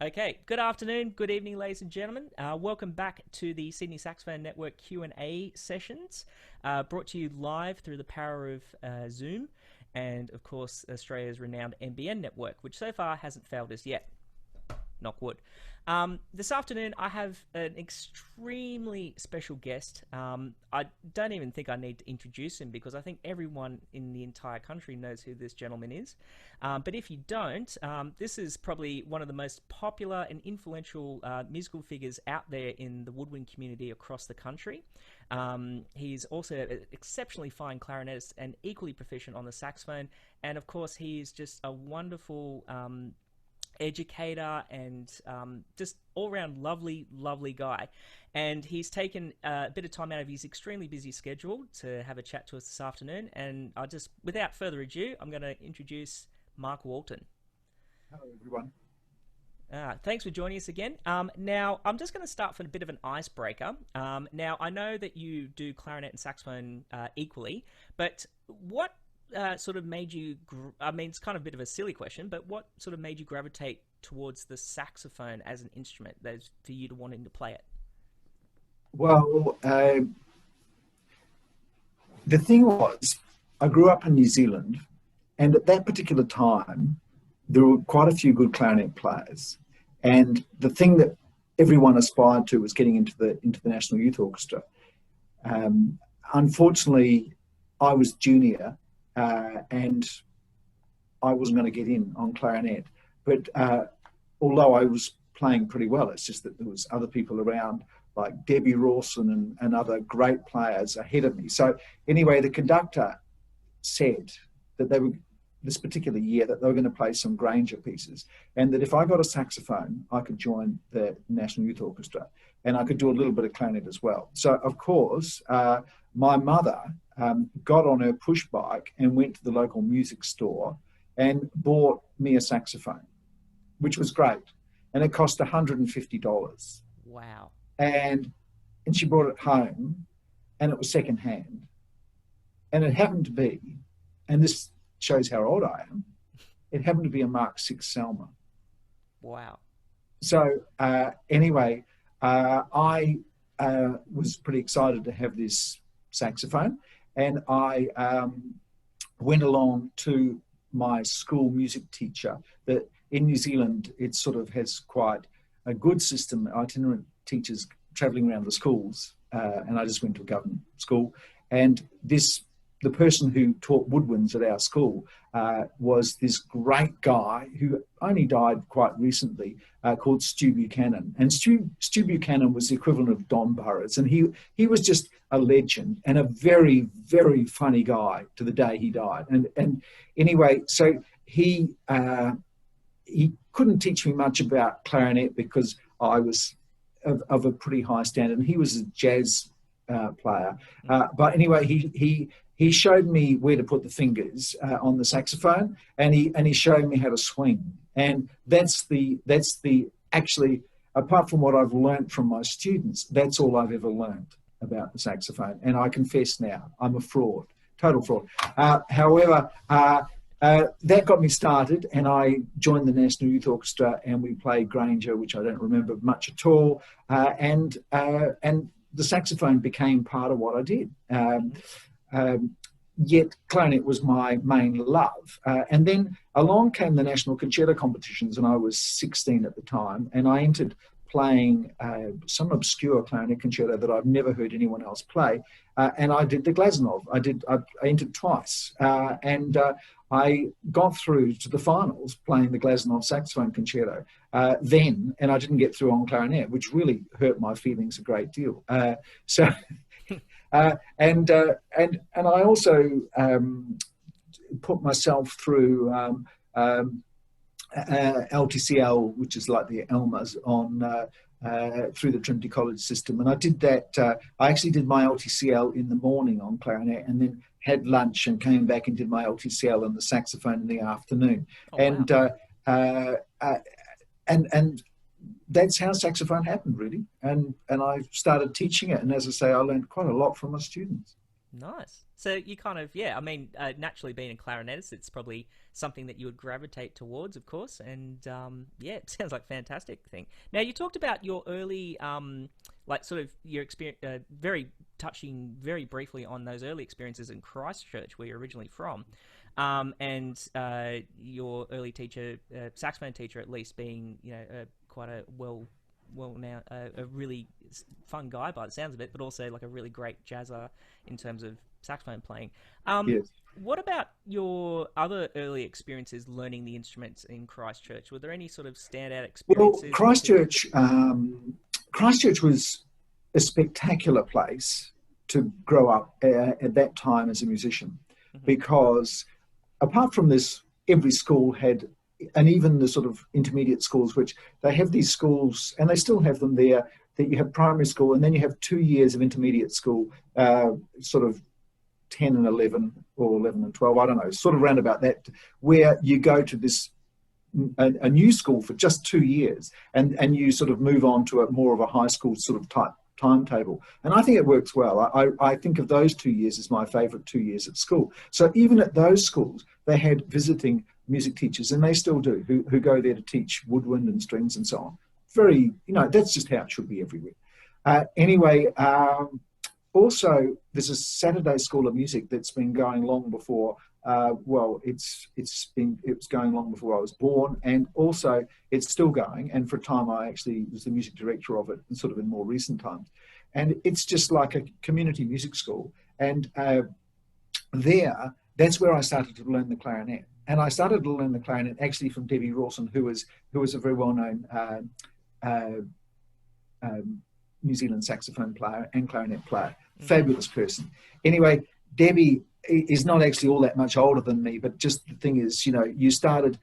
Okay, good afternoon, good evening, ladies and gentlemen. Welcome back to the Sydney Saxophone Network Q&A sessions, brought to you live through the power of Zoom and, of course, Australia's renowned NBN network, which so far hasn't failed us yet. Knock wood. This afternoon, I have an extremely special guest. I don't even think I need to introduce him because I think everyone in the entire country knows who this gentleman is. But if you don't, this is probably one of the most popular and influential musical figures out there in the woodwind community across the country. He's also an exceptionally fine clarinetist and equally proficient on the saxophone. And of course, he's just a wonderful educator and just all-round lovely guy, and he's taken a bit of time out of his extremely busy schedule to have a chat to us this afternoon. And I just, without further ado, I'm going to introduce Mark Walton. Hello everyone. Thanks for joining us again. Now I'm just going to start with a bit of an icebreaker. Now I know that you do clarinet and saxophone equally, but what sort of made you, I mean, it's kind of a bit of a silly question, but what sort of made you gravitate towards the saxophone as an instrument that's for you to wanting to play it? Well, the thing was, I grew up in New Zealand, and at that particular time, there were quite a few good clarinet players. And the thing that everyone aspired to was getting into the National Youth Orchestra. Unfortunately, I was junior, and I wasn't going to get in on clarinet. But although I was playing pretty well, it's just that there was other people around like Debbie Rawson and other great players ahead of me. So anyway, the conductor said that they were, this particular year, that they were going to play some Granger pieces, and that if I got a saxophone, I could join the National Youth Orchestra, and I could do a little bit of clarinet as well. So of course, my mother got on her push bike and went to the local music store and bought me a saxophone, which was great. And it cost $150. Wow. And she brought it home, and it was secondhand. And it happened to be, and this shows how old I am, it happened to be a Mark VI Selmer. Wow. So anyway, I was pretty excited to have this saxophone, and I went along to my school music teacher. That in New Zealand, it sort of has quite a good system, itinerant teachers traveling around the schools, and I just went to a government school. And the person who taught woodwinds at our school was this great guy who only died quite recently, called Stu Buchanan. And Stu Buchanan was the equivalent of Don Burrows, and he was just a legend and a very, very funny guy to the day he died. And anyway, so he couldn't teach me much about clarinet because I was of a pretty high standard, and he was a jazz player. But anyway, he showed me where to put the fingers on the saxophone, and he showed me how to swing. And that's the actually, apart from what I've learned from my students, that's all I've ever learned about the saxophone. And I confess now, I'm a fraud, total fraud. However, that got me started, and I joined the National Youth Orchestra, and we played Granger, which I don't remember much at all. And the saxophone became part of what I did. Yet clarinet was my main love. And then along came the national concerto competitions, and I was 16 at the time, and I entered playing some obscure clarinet concerto that I've never heard anyone else play. And I did the Glazunov. I entered twice. And I got through to the finals playing the Glazunov saxophone concerto then, and I didn't get through on clarinet, which really hurt my feelings a great deal. And I also put myself through LTCL, which is like the Elmas on through the Trinity College system, and I did that. I actually did my LTCL in the morning on clarinet, and then had lunch and came back and did my LTCL on the saxophone in the afternoon. Oh, wow. And that's how saxophone happened, really. And I started teaching it, and as I say, I learned quite a lot from my students. Nice. So you kind of, yeah, I mean, naturally being a clarinetist, it's probably something that you would gravitate towards, of course. And yeah, it sounds like a fantastic thing. Now, you talked about your early, like sort of your experience, very touching very briefly on those early experiences in Christchurch, where you're originally from. And your early teacher, saxophone teacher at least, being, you know, quite a well now a really fun guy by the sounds of it, but also like a really great jazzer in terms of saxophone playing. Yes. What about your other early experiences learning the instruments in Christchurch? Were there any sort of standout Well, experiences? Christchurch was a spectacular place to grow up at that time as a musician, because apart from this, every school had, and even the sort of intermediate schools, which they have these schools, and they still have them there, that you have primary school, and then you have 2 years of intermediate school, sort of 10 and 11, or 11 and 12, I don't know, sort of round about that, where you go to this, a new school for just 2 years, and you sort of move on to a more of a high school sort of type timetable. And I think it works well. I think of those 2 years as my favourite 2 years at school. So even at those schools, they had visiting music teachers, and they still do, who go there to teach woodwind and strings and so on. Very, you know, that's just how it should be everywhere. Anyway, also there's a Saturday School of Music that's been going long before. Well, it was going long before I was born, and also it's still going. And for a time, I actually was the music director of it, sort of in more recent times. And it's just like a community music school. And that's where I started to learn the clarinet. And I started to learn the clarinet actually from Debbie Rawson, who was a very well-known New Zealand saxophone player and clarinet player. Fabulous person. Anyway, Debbie is not actually all that much older than me, but just the thing is, you know, you started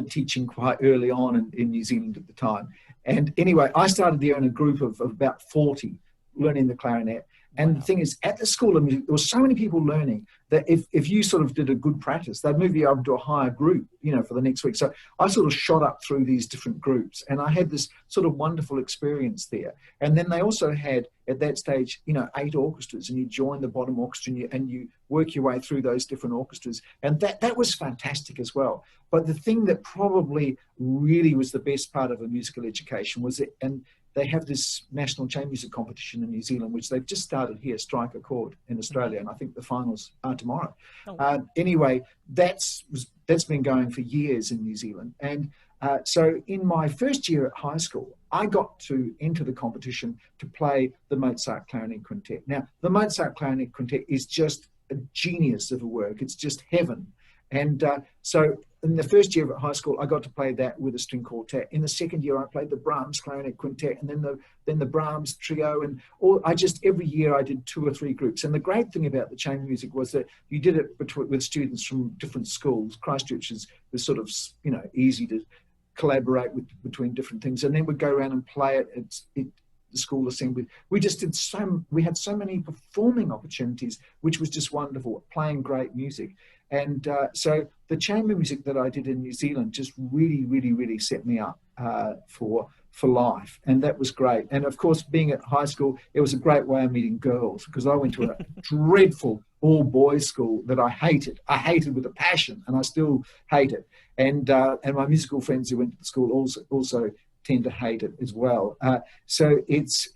teaching quite early on in New Zealand at the time. And anyway, I started there in a group of about 40 learning the clarinet. And the thing is, at the School of Music, there were so many people learning that if you sort of did a good practice, they'd move you up to a higher group, you know, for the next week. So I sort of shot up through these different groups, and I had this sort of wonderful experience there. And then they also had, at that stage, you know, 8 orchestras, and you join the bottom orchestra, and you work your way through those different orchestras. And that was fantastic as well. But the thing that probably really was the best part of a musical education was it, and they have this national chamber music competition in New Zealand, which they've just started here, Strike a Chord, in Australia, and I think the finals are tomorrow. Anyway, that's been going for years in New Zealand. And so in my first year at high school, I got to enter the competition to play the Mozart Clarinet Quintet. Now, the Mozart Clarinet Quintet is just a genius of a work. It's just heaven. And so in the first year of high school, I got to play that with a string quartet. In the second year, I played the Brahms Clarinet Quintet, and then the Brahms Trio, and every year I did 2 or 3 groups. And the great thing about the chamber music was that you did it with students from different schools. Christchurch was sort of, you know, easy to collaborate between different things, and then we'd go around and play it at the school assembly. We had so many performing opportunities, which was just wonderful, playing great music. And so the chamber music that I did in New Zealand just really, really, really set me up for life. And that was great. And of course, being at high school, it was a great way of meeting girls, because I went to a dreadful all-boys school that I hated. I hated with a passion, and I still hate it. And my musical friends who went to the school also tend to hate it as well. So it's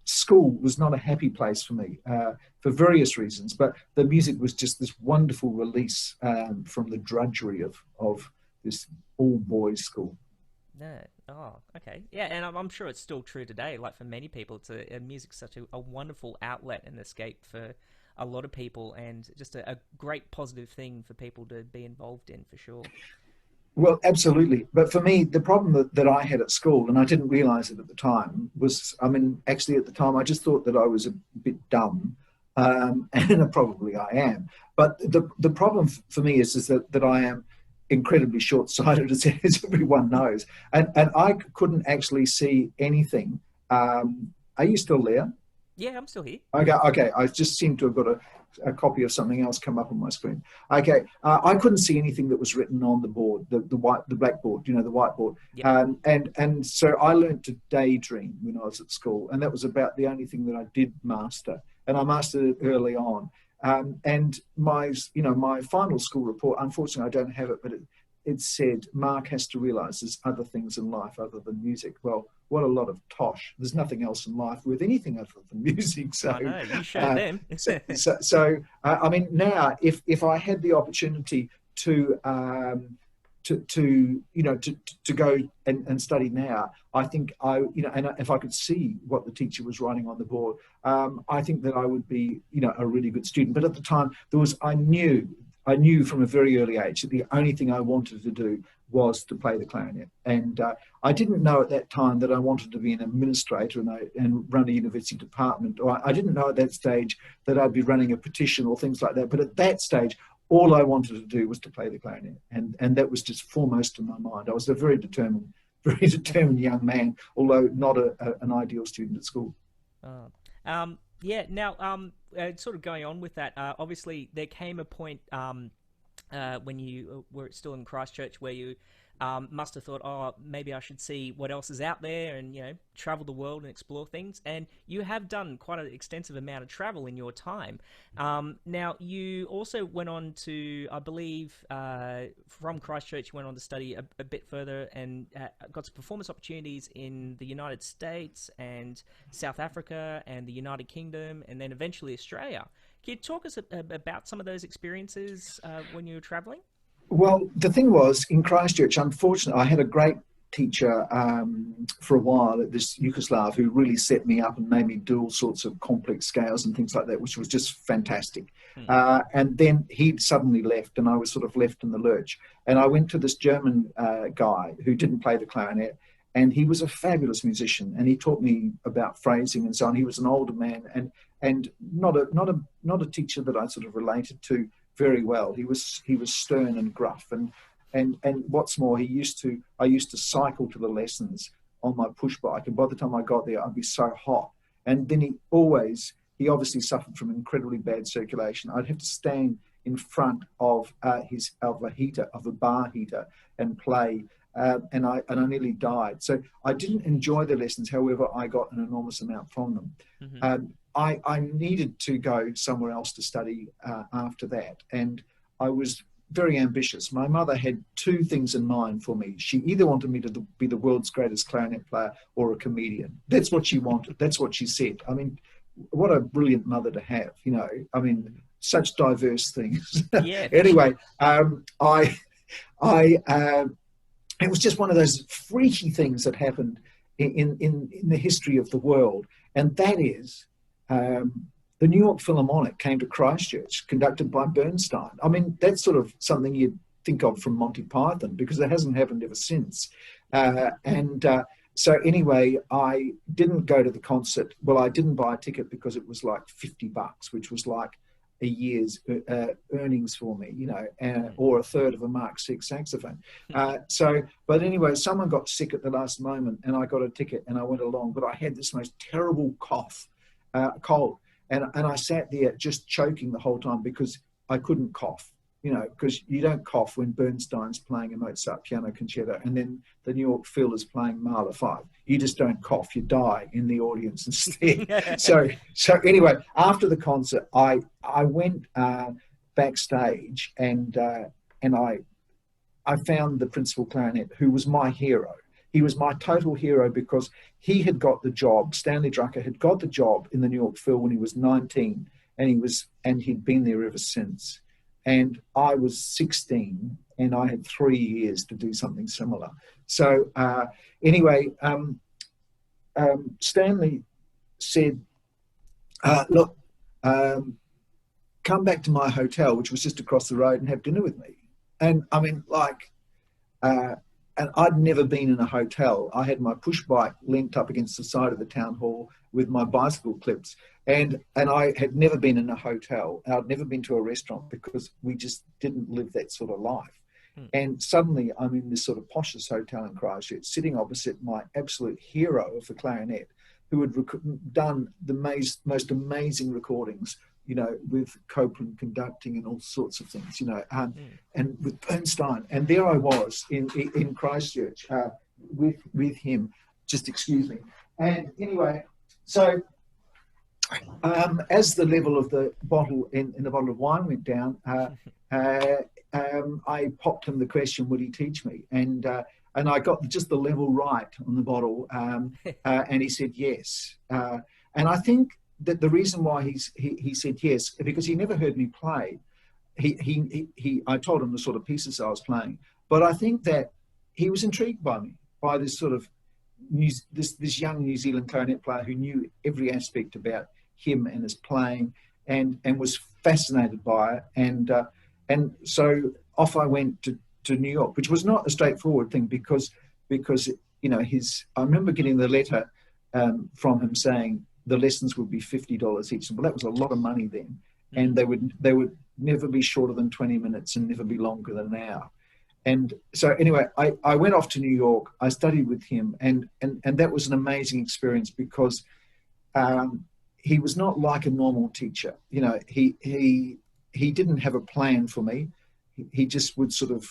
school was not a happy place for me for various reasons, but the music was just this wonderful release from the drudgery of this all-boys school. No. Oh, okay. Yeah, and I'm sure it's still true today. Like for many people, music's such a wonderful outlet and escape for a lot of people, and just a great positive thing for people to be involved in, for sure. Well, absolutely. But for me, the problem that I had at school, and I didn't realize it at the time, was, I mean, actually at the time, I just thought that I was a bit dumb, and probably I am. But the problem for me is that I am incredibly short-sighted, as everyone knows. And I couldn't actually see anything. Are you still there? Yeah, I'm still here. Okay. I just seem to have got a copy of something else come up on my screen. Okay, I couldn't see anything that was written on the board, the blackboard, you know, the whiteboard. Yep. And so I learned to daydream when I was at school, and that was about the only thing that I did master. and I mastered it early on. And my final school report, unfortunately, I don't have it, but it said, Mark has to realise there's other things in life other than music. Well, what a lot of tosh. There's nothing else in life with anything other than music. So, I know, you showed them. I mean, now, if I had the opportunity to go and study now, I think and if I could see what the teacher was writing on the board, I think that I would be, a really good student. But at the time, I knew from a very early age that the only thing I wanted to do was to play the clarinet. And I didn't know at that time that I wanted to be an administrator and run a university department. Or I didn't know at that stage that I'd be running a petition or things like that. But at that stage, all I wanted to do was to play the clarinet. And that was just foremost in my mind. I was a very determined young man, although not an ideal student at school. Yeah, now, sort of going on with that, obviously there came a point when you were still in Christchurch where you must have thought, oh, maybe I should see what else is out there and, travel the world and explore things. And you have done quite an extensive amount of travel in your time. Now, you also went on to, I believe, from Christchurch, you went on to study a bit further and got some performance opportunities in the United States and South Africa and the United Kingdom and then eventually Australia. Can you talk us about some of those experiences when you were traveling? Well, the thing was, in Christchurch, unfortunately, I had a great teacher for a while at this Yugoslav who really set me up and made me do all sorts of complex scales and things like that, which was just fantastic. And then he suddenly left and I was sort of left in the lurch. And I went to this German guy who didn't play the clarinet, and he was a fabulous musician and he taught me about phrasing and so on. He was an older man and not a teacher that I sort of related to very well. He was stern and gruff, and what's more, I used to cycle to the lessons on my push bike, and by the time I got there, I'd be so hot. And then he obviously suffered from incredibly bad circulation. I'd have to stand in front of a bar heater, and play, and I nearly died. So I didn't enjoy the lessons. However, I got an enormous amount from them. Mm-hmm. I needed to go somewhere else to study after that, and I was very ambitious. My mother had two things in mind for me. She either wanted me to be the world's greatest clarinet player or a comedian. That's what she wanted. That's what she said. I mean, what a brilliant mother to have, I mean, such diverse things. Yeah. Anyway, it was just one of those freaky things that happened in the history of the world, and that is, the New York Philharmonic came to Christchurch, conducted by Bernstein. I mean, that's sort of something you'd think of from Monty Python, because it hasn't happened ever since. So anyway, I didn't go to the concert. Well, I didn't buy a ticket because it was like $50, which was like a year's earnings for me, or a third of a Mark VI saxophone. But anyway, someone got sick at the last moment and I got a ticket and I went along, but I had this most terrible cold. And I sat there just choking the whole time because I couldn't cough, because you don't cough when Bernstein's playing a Mozart piano concerto and then the New York Phil is playing Mahler 5. You just don't cough, you die in the audience instead. So anyway, after the concert, I went backstage and I found the principal clarinet, who was my hero. He was my total hero because he had got the job. Stanley Drucker had got the job in the New York Phil when he was 19, and he'd been there ever since. And I was 16, and I had 3 years to do something similar. So anyway, Stanley said, "Look, come back to my hotel, which was just across the road, and have dinner with me." And I mean, and I'd never been in a hotel. I had my push bike linked up against the side of the town hall with my bicycle clips. And I had never been in a hotel. I'd never been to a restaurant because we just didn't live that sort of life. And suddenly I'm in this sort of poshest hotel in Christchurch, sitting opposite my absolute hero of the clarinet, who had done the most amazing recordings, with Copeland conducting and all sorts of things, and with Bernstein. And there I was in Christchurch with him. Just excuse me. And anyway, so As the level of the bottle in the bottle of wine went down, I popped him the question, would he teach me? And I got just the level right on the bottle, and he said yes. And I think that the reason why he said yes, because he never heard me play. I told him the sort of pieces I was playing, but I think that he was intrigued by me, by this sort of this young New Zealand clarinet player who knew every aspect about him and his playing, and was fascinated by it. And so off I went to New York, which was not a straightforward thing because I remember getting the letter from him saying the lessons would be $50 each. Well, that was a lot of money then, and they would never be shorter than 20 minutes and never be longer than an hour. And so anyway, I went off to New York. I studied with him, and that was an amazing experience because he was not like a normal teacher. He didn't have a plan for me. He just would sort of,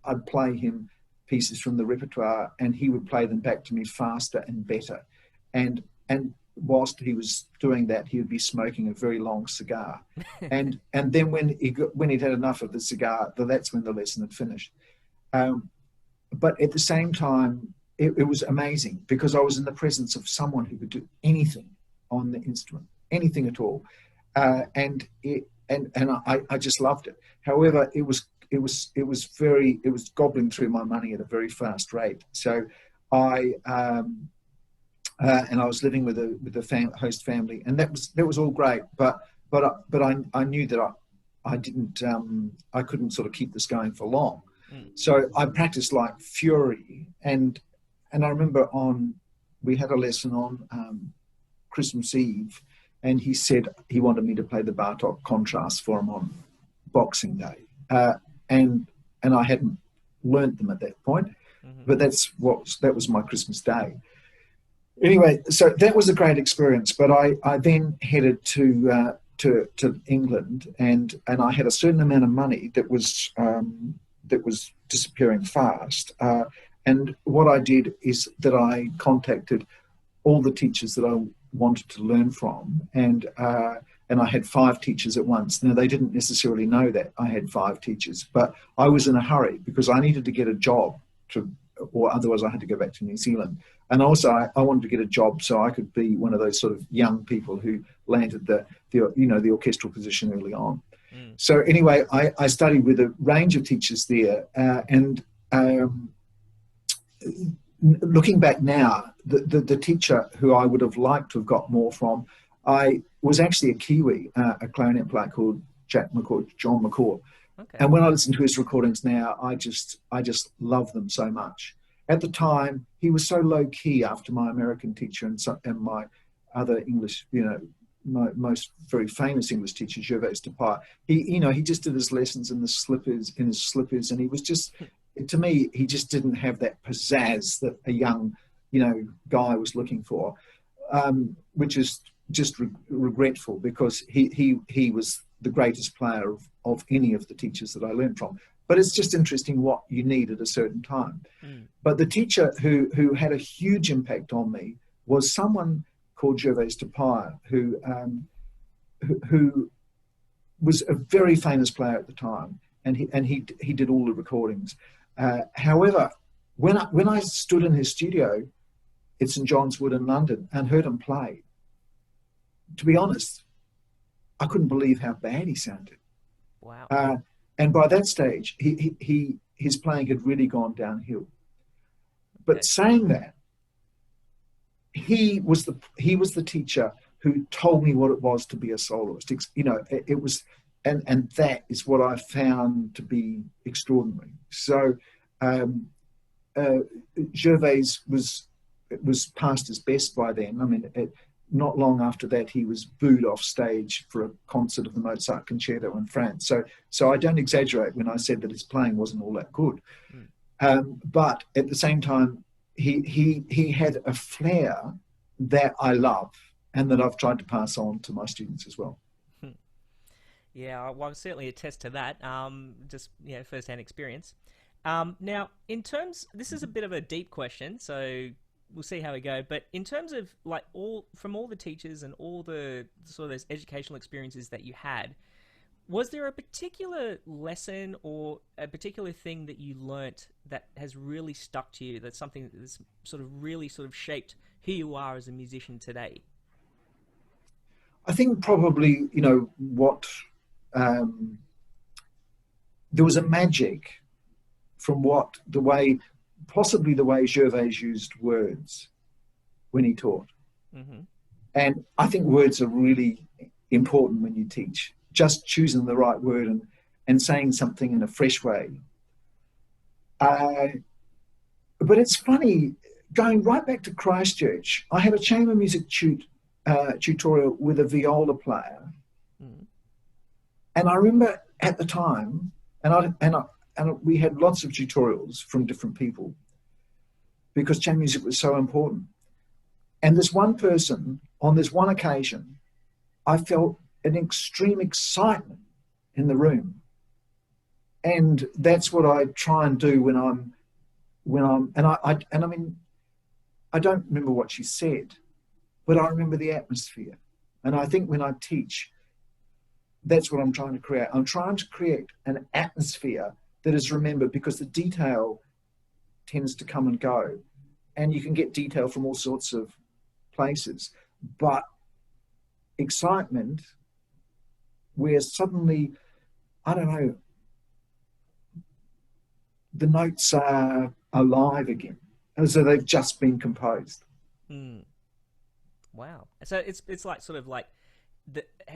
I'd play him pieces from the repertoire, and he would play them back to me faster and better. And whilst he was doing that, he would be smoking a very long cigar. And then when he'd had enough of the cigar, that's when the lesson had finished. But at the same time, it was amazing because I was in the presence of someone who could do anything on the instrument, anything at all. And I just loved it. However, it was gobbling through my money at a very fast rate. So and I was living with the host family, and that was all great. But I knew that I couldn't sort of keep this going for long. So I practiced like fury, and I remember we had a lesson on Christmas Eve, and he said he wanted me to play the Bartok contrasts for him on Boxing Day, and I hadn't learnt them at that point, but that was my Christmas Day. Anyway, so that was a great experience. But I then headed to England, and I had a certain amount of money that was disappearing fast. And what I did is that I contacted all the teachers that I wanted to learn from, and I had 5 teachers at once. Now, they didn't necessarily know that I had 5 teachers, but I was in a hurry because I needed to get a job or otherwise I had to go back to New Zealand. And also I wanted to get a job so I could be one of those sort of young people who landed the orchestral position early on. So anyway, I studied with a range of teachers there, and looking back now, the teacher who I would have liked to have got more from, I was actually a Kiwi, a clarinet player called John McCaw. Okay. And when I listen to his recordings now, I just love them so much. At the time, he was so low key after my American teacher and my other English, my most very famous English teacher, Gervais Depart. He just did his lessons in his slippers, and he was just, to me, he just didn't have that pizzazz that a young, guy was looking for, which is just regretful because he was the greatest player of any of the teachers that I learned from. But it's just interesting what you need at a certain time. But the teacher who had a huge impact on me was someone called Gervais Depart, who was a very famous player at the time, and he did all the recordings. However, when I stood in his studio at St John's Wood in London and heard him play, to be honest, I couldn't believe how bad he sounded. Wow. And by that stage, his playing had really gone downhill. But saying that, he was the teacher who told me what it was to be a soloist. It was, and that is what I found to be extraordinary. So Gervais was past his best by then. I mean, not long after that, he was booed off stage for a concert of the Mozart Concerto in France. So I don't exaggerate when I said that his playing wasn't all that good. But at the same time, he had a flair that I love and that I've tried to pass on to my students as well. Yeah, well, I'll certainly attest to that. Just first-hand experience. Now, in terms, this is a bit of a deep question, so we'll see how we go. But in terms of like all the teachers and all the sort of those educational experiences that you had, was there a particular lesson or a particular thing that you learnt that has really stuck to you? That's something that's sort of really sort of shaped who you are as a musician today? I think probably, what there was a magic from possibly the way Gervais used words when he taught. Mm-hmm. And I think words are really important when you teach. Just choosing the right word and saying something in a fresh way. But it's funny, going right back to Christchurch, I had a chamber music tutorial with a viola player. Mm. And I remember at the time, and we had lots of tutorials from different people because chamber music was so important. And this one person, on this one occasion, I felt an extreme excitement in the room. And that's what I try and do when I'm, I mean, I don't remember what she said, but I remember the atmosphere. And I think when I teach, that's what I'm trying to create. I'm trying to create an atmosphere that is remembered, because the detail tends to come and go. And you can get detail from all sorts of places. But excitement, where suddenly, I don't know, the notes are alive again, as though they've just been composed. Mm. Wow. So it's like sort of like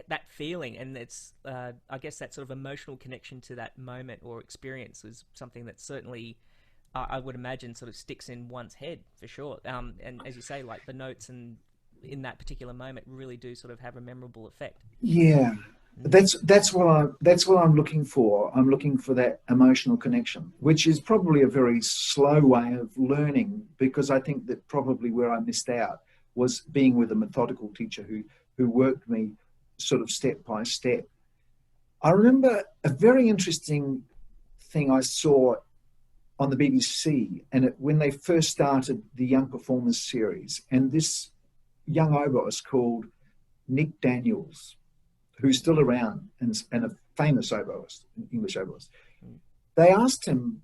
that feeling, and it's I guess that sort of emotional connection to that moment or experience is something that certainly I would imagine sort of sticks in one's head for sure. And as you say, like the notes and in that particular moment really do sort of have a memorable effect. Yeah, that's what I'm looking for. I'm looking for that emotional connection, which is probably a very slow way of learning, because I think that probably where I missed out was being with a methodical teacher who worked me sort of step by step. I remember a very interesting thing I saw on the BBC, and when they first started the Young Performers series, and this young oboist called Nick Daniels, who's still around and a famous oboist, an English oboist. They asked him,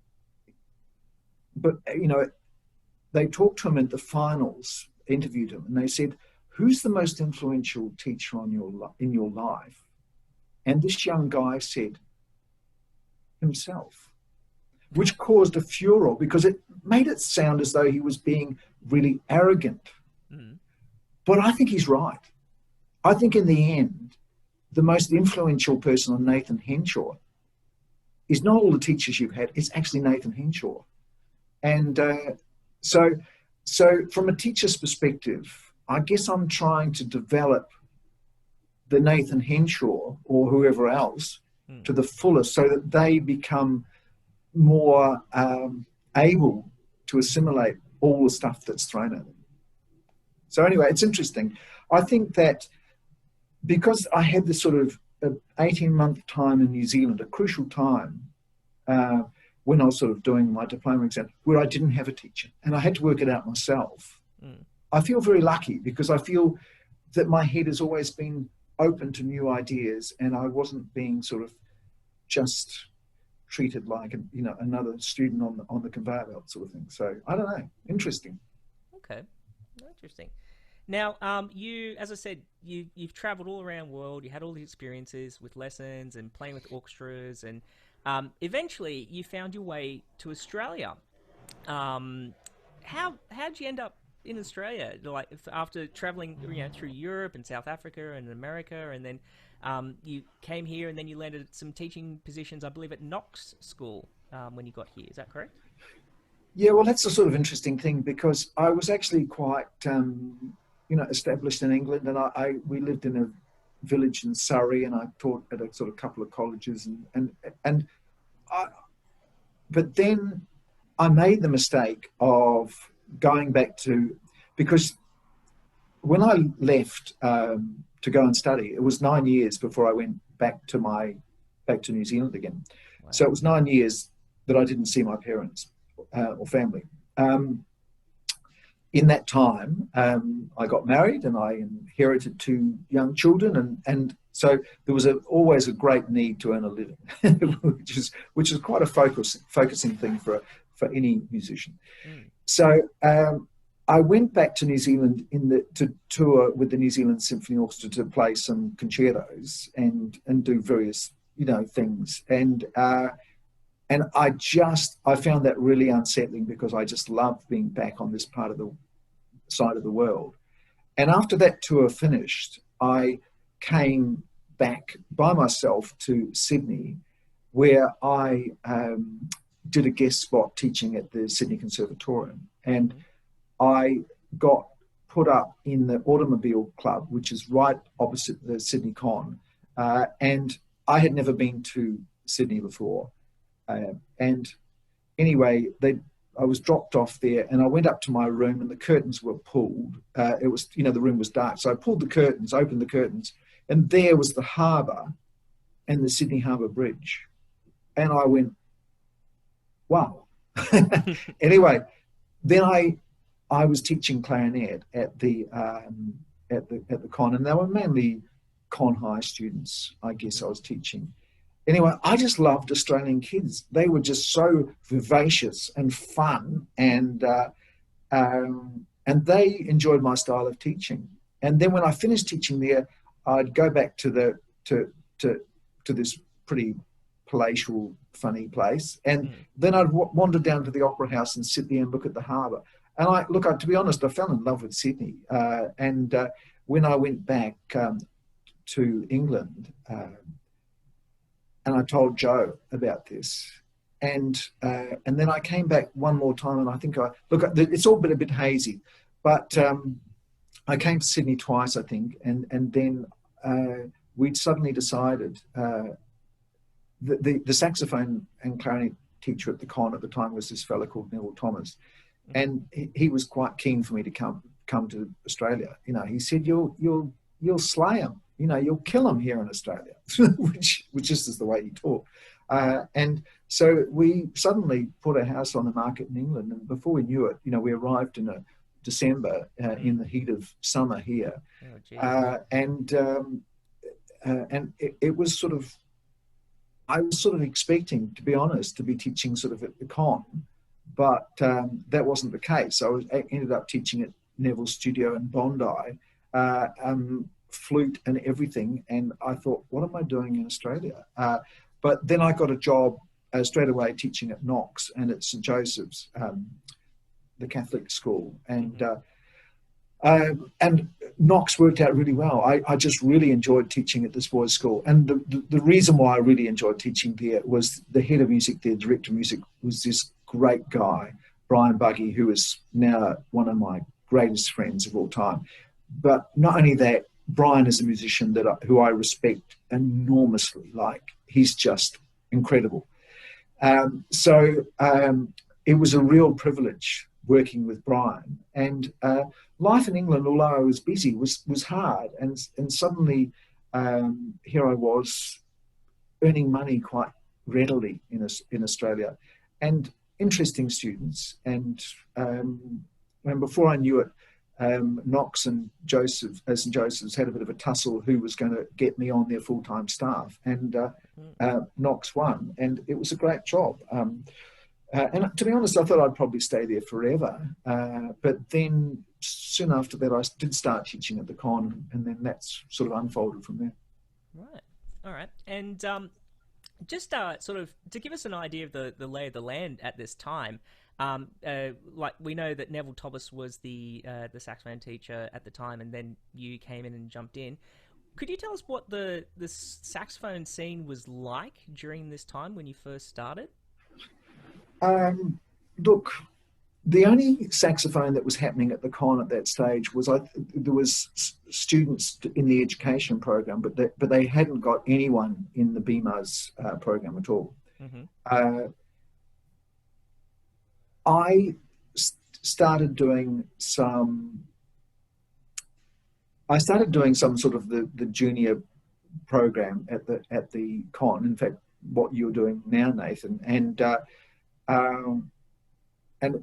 but they talked to him at the finals, interviewed him, and they said, "Who's the most influential teacher in your life?" And this young guy said, himself, which caused a furor because it made it sound as though he was being really arrogant. Mm. But I think he's right. I think in the end, the most influential person on Nathan Henshaw is not all the teachers you've had, it's actually Nathan Henshaw. And so from a teacher's perspective, I guess I'm trying to develop the Nathan Henshaw or whoever else to the fullest, so that they become more able to assimilate all the stuff that's thrown at them. So anyway, it's interesting. I think that because I had this sort of 18-month time in New Zealand, a crucial time when I was sort of doing my diploma exam, where I didn't have a teacher and I had to work it out myself. Mm. I feel very lucky because I feel that my head has always been open to new ideas, and I wasn't being sort of just treated like another student on the conveyor belt sort of thing. So I don't know, interesting. Okay, interesting. Now, you, as I said, you've travelled all around the world. You had all these experiences with lessons and playing with orchestras, and eventually you found your way to Australia. How'd you end up in Australia? Like after travelling, through Europe and South Africa and America, and then you came here, and then you landed some teaching positions, I believe, at Knox School when you got here. Is that correct? Yeah, well, that's a sort of interesting thing, because I was actually quite established in England, and we lived in a village in Surrey, and I taught at a sort of couple of colleges, but then I made the mistake of going back because when I left to go and study, it was 9 years before I went back to New Zealand again. Wow. So it was 9 years that I didn't see my parents or family. in that time, I got married and I inherited 2 young children, and so there was always a great need to earn a living, which is quite a focusing thing for any musician. So I went back to New Zealand to tour with the New Zealand Symphony Orchestra to play some concertos and do various things, and I found that really unsettling, because I just loved being back on this part of the side of the world. And after that tour finished, I came back by myself to Sydney, where I did a guest spot teaching at the Sydney Conservatorium, and I got put up in the Automobile Club, which is right opposite the Sydney Con, and I had never been to Sydney before. And anyway, I was dropped off there, and I went up to my room, and the curtains were pulled. It was, the room was dark. So I pulled the curtains, opened the curtains, and there was the harbour and the Sydney Harbour Bridge. And I went, wow. Anyway, then I was teaching clarinet at the con, and they were mainly con high students, I guess I was teaching. Anyway, I just loved Australian kids. They were just so vivacious and fun, and they enjoyed my style of teaching. And then when I finished teaching there, I'd go back to this pretty palatial, funny place, and then I'd wander down to the Opera House and sit there and look at the harbour. And to be honest, I fell in love with Sydney. And when I went back to England, and I told Joe about this, and then I came back one more time, and I think it's all been a bit hazy, but I came to Sydney twice, I think, and then we'd suddenly decided, the saxophone and clarinet teacher at the con at the time was this fellow called Neville Thomas, and he was quite keen for me to come to Australia. He said, you'll slay him. You'll kill him here in Australia, which just is the way he talked. And so we suddenly put a house on the market in England, and before we knew it, we arrived in December in the heat of summer here. And it was sort of, I was sort of expecting, to be honest, to be teaching sort of at the con, but that wasn't the case. I ended up teaching at Neville's studio in Bondi, flute and everything, and I thought, what am I doing in Australia? But then I got a job straight away teaching at Knox and at St Joseph's, the Catholic school, and Knox worked out really well. I just really enjoyed teaching at this boys' school, and the reason why I really enjoyed teaching there was the head of music there, director of music, was this great guy, Brian Buggy, who is now one of my greatest friends of all time. But not only that, Brian is a musician who I respect enormously. Like, he's just incredible. So it was a real privilege working with Brian. And life in England, although I was busy, was hard. And suddenly here I was earning money quite readily in Australia, and interesting students. And before I knew it, Knox and St Joseph's had a bit of a tussle who was going to get me on their full-time staff, and Knox won, and it was a great job. And to be honest, I thought I'd probably stay there forever, but then soon after that I did start teaching at the con, and then that's sort of unfolded from there. Right. All right. And just sort of to give us an idea of the lay of the land at this time, like we know that Neville Thomas was the saxophone teacher at the time, and then you came in and jumped in. Could you tell us what the saxophone scene was like during this time when you first started? Look, the only saxophone that was happening at the con at that stage was there was students in the education program, but they hadn't got anyone in the BMUS program at all. Mm-hmm. I started doing some sort of the junior program at the con. In fact, what you're doing now, Nathan, and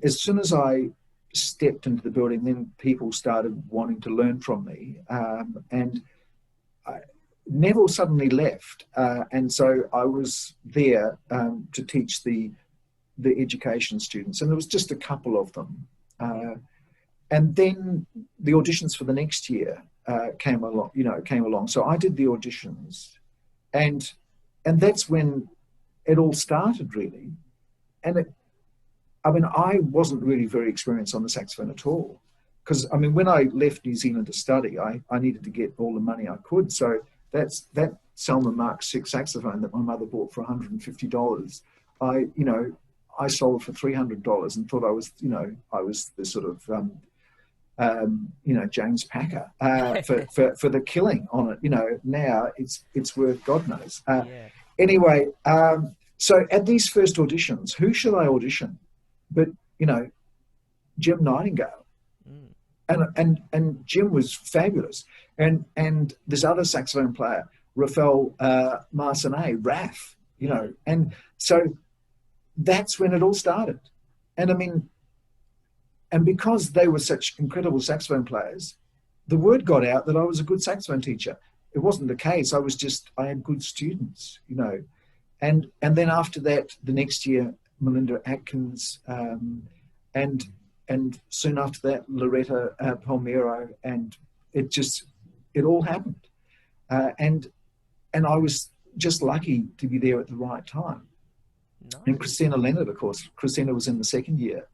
as soon as I stepped into the building, then people started wanting to learn from me, and Neville suddenly left, and so I was there to teach the education students, and there was just a couple of them. And then the auditions for the next year came along. So I did the auditions, and that's when it all started, really. And I wasn't really very experienced on the saxophone at all, because when I left New Zealand to study, I needed to get all the money I could. So that Selma Mark VI saxophone that my mother bought for $150, I sold for $300 and thought I was the sort of James Packer for the killing on it. Now it's worth God knows. Anyway, so at these first auditions, who should I audition but Jim Nightingale? And Jim was fabulous, and this other saxophone player, Raphael Marcinet, Raph, and so that's when it all started. And because they were such incredible saxophone players, the word got out that I was a good saxophone teacher. It wasn't the case. I had good students, and then after that, the next year, Melinda Atkins, and soon after that, Loretta Palmero, and it all happened. And I was just lucky to be there at the right time. Nice. And Christina Leonard, of course. Christina was in the second year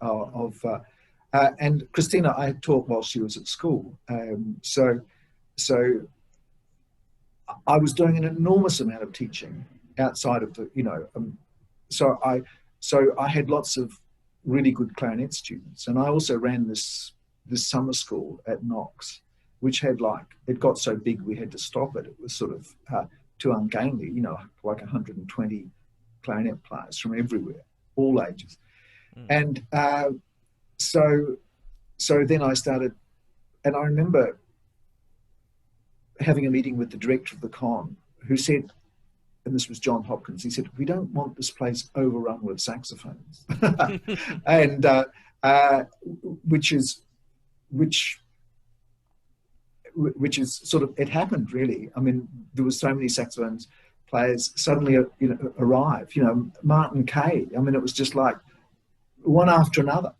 and Christina I had taught while she was at school. So I was doing an enormous amount of teaching outside of the, so I had lots of really good clarinet students, and I also ran this summer school at Knox, which had it got so big we had to stop it. It was sort of too ungainly, like 120 clarinet players from everywhere, all ages. And so then I started, and I remember having a meeting with the director of the con, who said, and this was John Hopkins, he said, "We don't want this place overrun with saxophones." And which is sort of, it happened, really. There was so many saxophones players suddenly arrive, Martin Kay. It was just like one after another.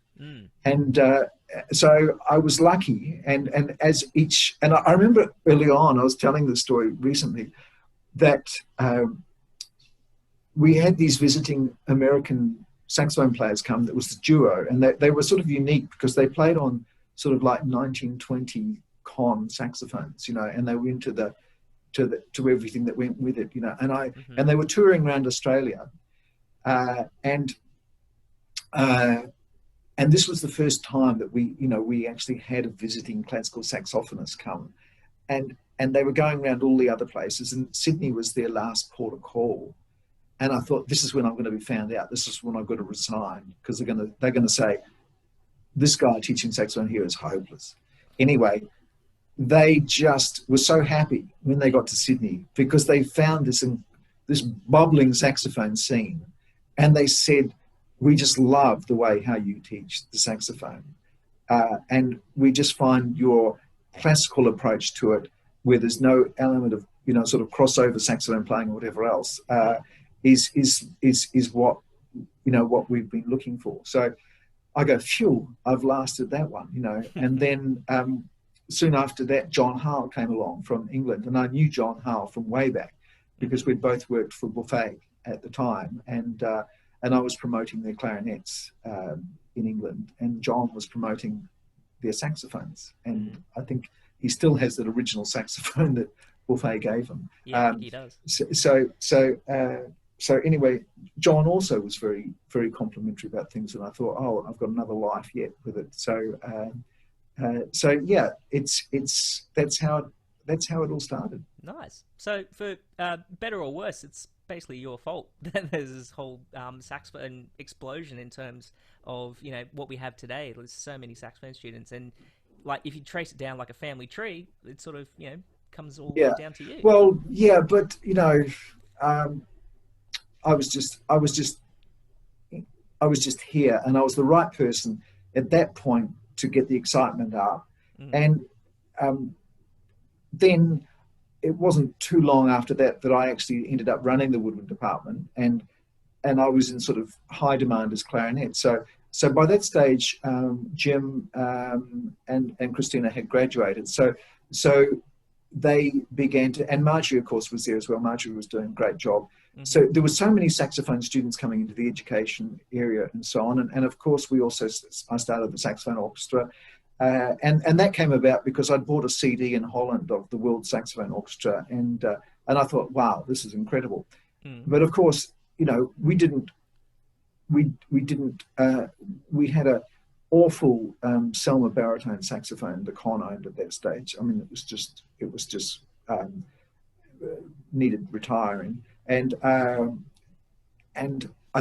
And so I was lucky, and I remember early on, I was telling this story recently, that we had these visiting American saxophone players come. That was the duo, and they were sort of unique because they played on sort of like 1920 con saxophones, and they went to everything that went with it, and they were touring around Australia, and this was the first time that we actually had a visiting classical saxophonist come, and they were going around all the other places, and Sydney was their last port of call. And I thought, this is when I'm going to be found out. This is when I've got to resign, because they're going to say, this guy teaching saxophone here is hopeless. Anyway, they just were so happy when they got to Sydney, because they found this bubbling saxophone scene, and they said, "We just love the way how you teach the saxophone, and we just find your classical approach to it, where there's no element of sort of crossover saxophone playing or whatever else, is what what we've been looking for." So I go, phew, I've lasted that one, And then soon after that, John Howell came along from England, and I knew John Howell from way back because we'd both worked for Buffet at the time, and I was promoting their clarinets in England, and John was promoting their saxophones, and I think he still has that original saxophone that Buffet gave him. Yeah, he does. So anyway, John also was very, very complimentary about things, and I thought, oh, I've got another life yet with it. So yeah, that's how it all started. Nice. So for better or worse, it's basically your fault that there's this whole saxophone explosion in terms of what we have today. There's so many saxophone students, and like if you trace it down like a family tree, it sort of comes all the way down to you. Well, yeah, but I was just here, and I was the right person at that point to get the excitement up. Mm. And then it wasn't too long after that that I actually ended up running the woodwind department, and I was in sort of high demand as clarinet. So by that stage, Jim and Christina had graduated. So they began to, and Marjorie, of course, was there as well. Marjorie was doing a great job. Mm-hmm. So there were so many saxophone students coming into the education area and so on. And of course, I started the saxophone orchestra. And that came about because I'd bought a CD in Holland of the World Saxophone Orchestra. And I thought, wow, this is incredible. Mm. But of course, you know, we had a awful Selmer baritone saxophone the Con owned at that stage. I mean, it was just needed retiring, and I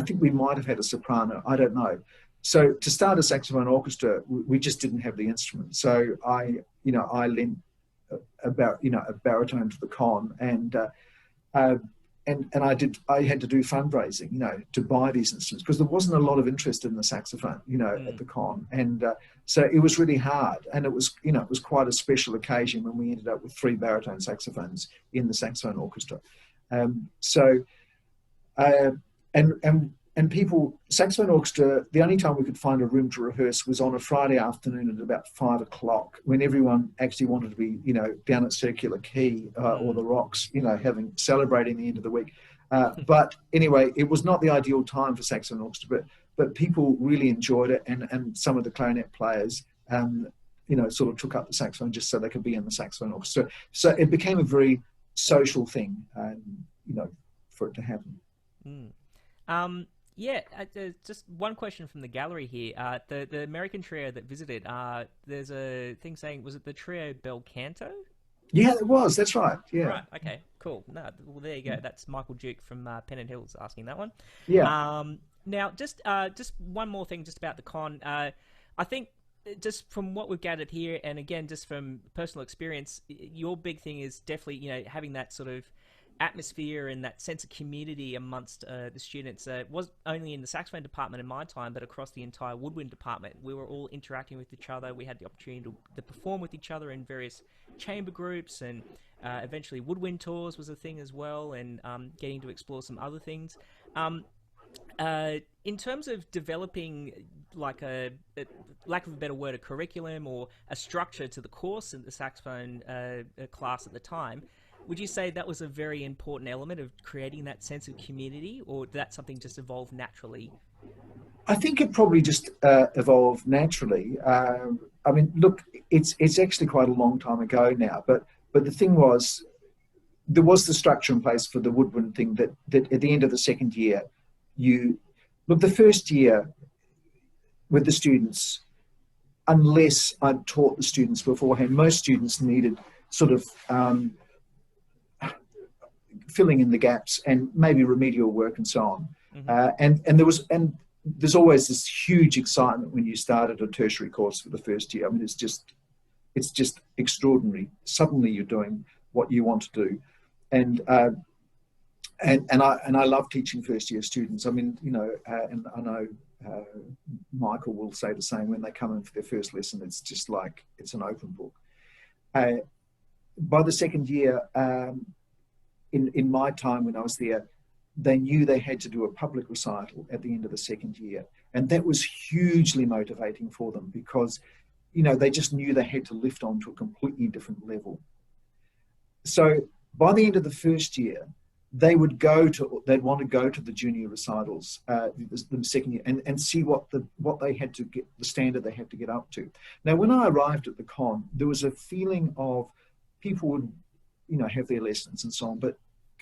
think we might have had a soprano. I don't know. So to start a saxophone orchestra, we just didn't have the instrument. So I lent a baritone to the Con, and I had to do fundraising, you know, to buy these instruments because there wasn't a lot of interest in the saxophone, you know, at the Con. And so it was really hard. And it was quite a special occasion when we ended up with 3 baritone saxophones in the saxophone orchestra. And people, saxophone orchestra, the only time we could find a room to rehearse was on a Friday afternoon at about 5 o'clock when everyone actually wanted to be, you know, down at Circular Quay or the Rocks, you know, celebrating the end of the week. But anyway, it was not the ideal time for saxophone orchestra, but people really enjoyed it. And some of the clarinet players, you know, sort of took up the saxophone just so they could be in the saxophone orchestra. So it became a very social thing, you know, for it to happen. Yeah, just one question from the gallery here. The American trio that visited, there's a thing saying, was it the trio Bel Canto? Yeah, it was. That's right. Yeah. Right. Okay. Cool. No, well, there you go. That's Michael Duke from Pennant Hills asking that one. Yeah. Now, just one more thing, just about the Con. I think just from what we've gathered here, and again, just from personal experience, your big thing is definitely, you know, having that sort of atmosphere and that sense of community amongst the students. It was only in the saxophone department in my time, but across the entire woodwind department, we were all interacting with each other. We had the opportunity to perform with each other in various chamber groups, and eventually woodwind tours was a thing as well, and getting to explore some other things. In terms of developing, like a lack of a better word, a curriculum or a structure to the course in the saxophone class at the time, would you say that was a very important element of creating that sense of community, or did that something just evolve naturally? I think it probably just evolved naturally. I mean, look, it's actually quite a long time ago now, but the thing was, there was the structure in place for the woodwind thing that at the end of the second year, the first year with the students, unless I'd taught the students beforehand, most students needed sort of filling in the gaps and maybe remedial work and so on. Mm-hmm. And there's always this huge excitement when you start a tertiary course for the first year. I mean, it's just extraordinary. Suddenly you're doing what you want to do, and I love teaching first year students. I mean, you know, and I know Michael will say the same when they come in for their first lesson. It's just like it's an open book. By the second year, in my time when I was there, they knew they had to do a public recital at the end of the second year. And that was hugely motivating for them because, you know, they just knew they had to lift on to a completely different level. So by the end of the first year, they'd want to go to the junior recitals the second year and see what they had to get, the standard they had to get up to. Now, when I arrived at the Con, there was a feeling of people would, you know, have their lessons and so on, but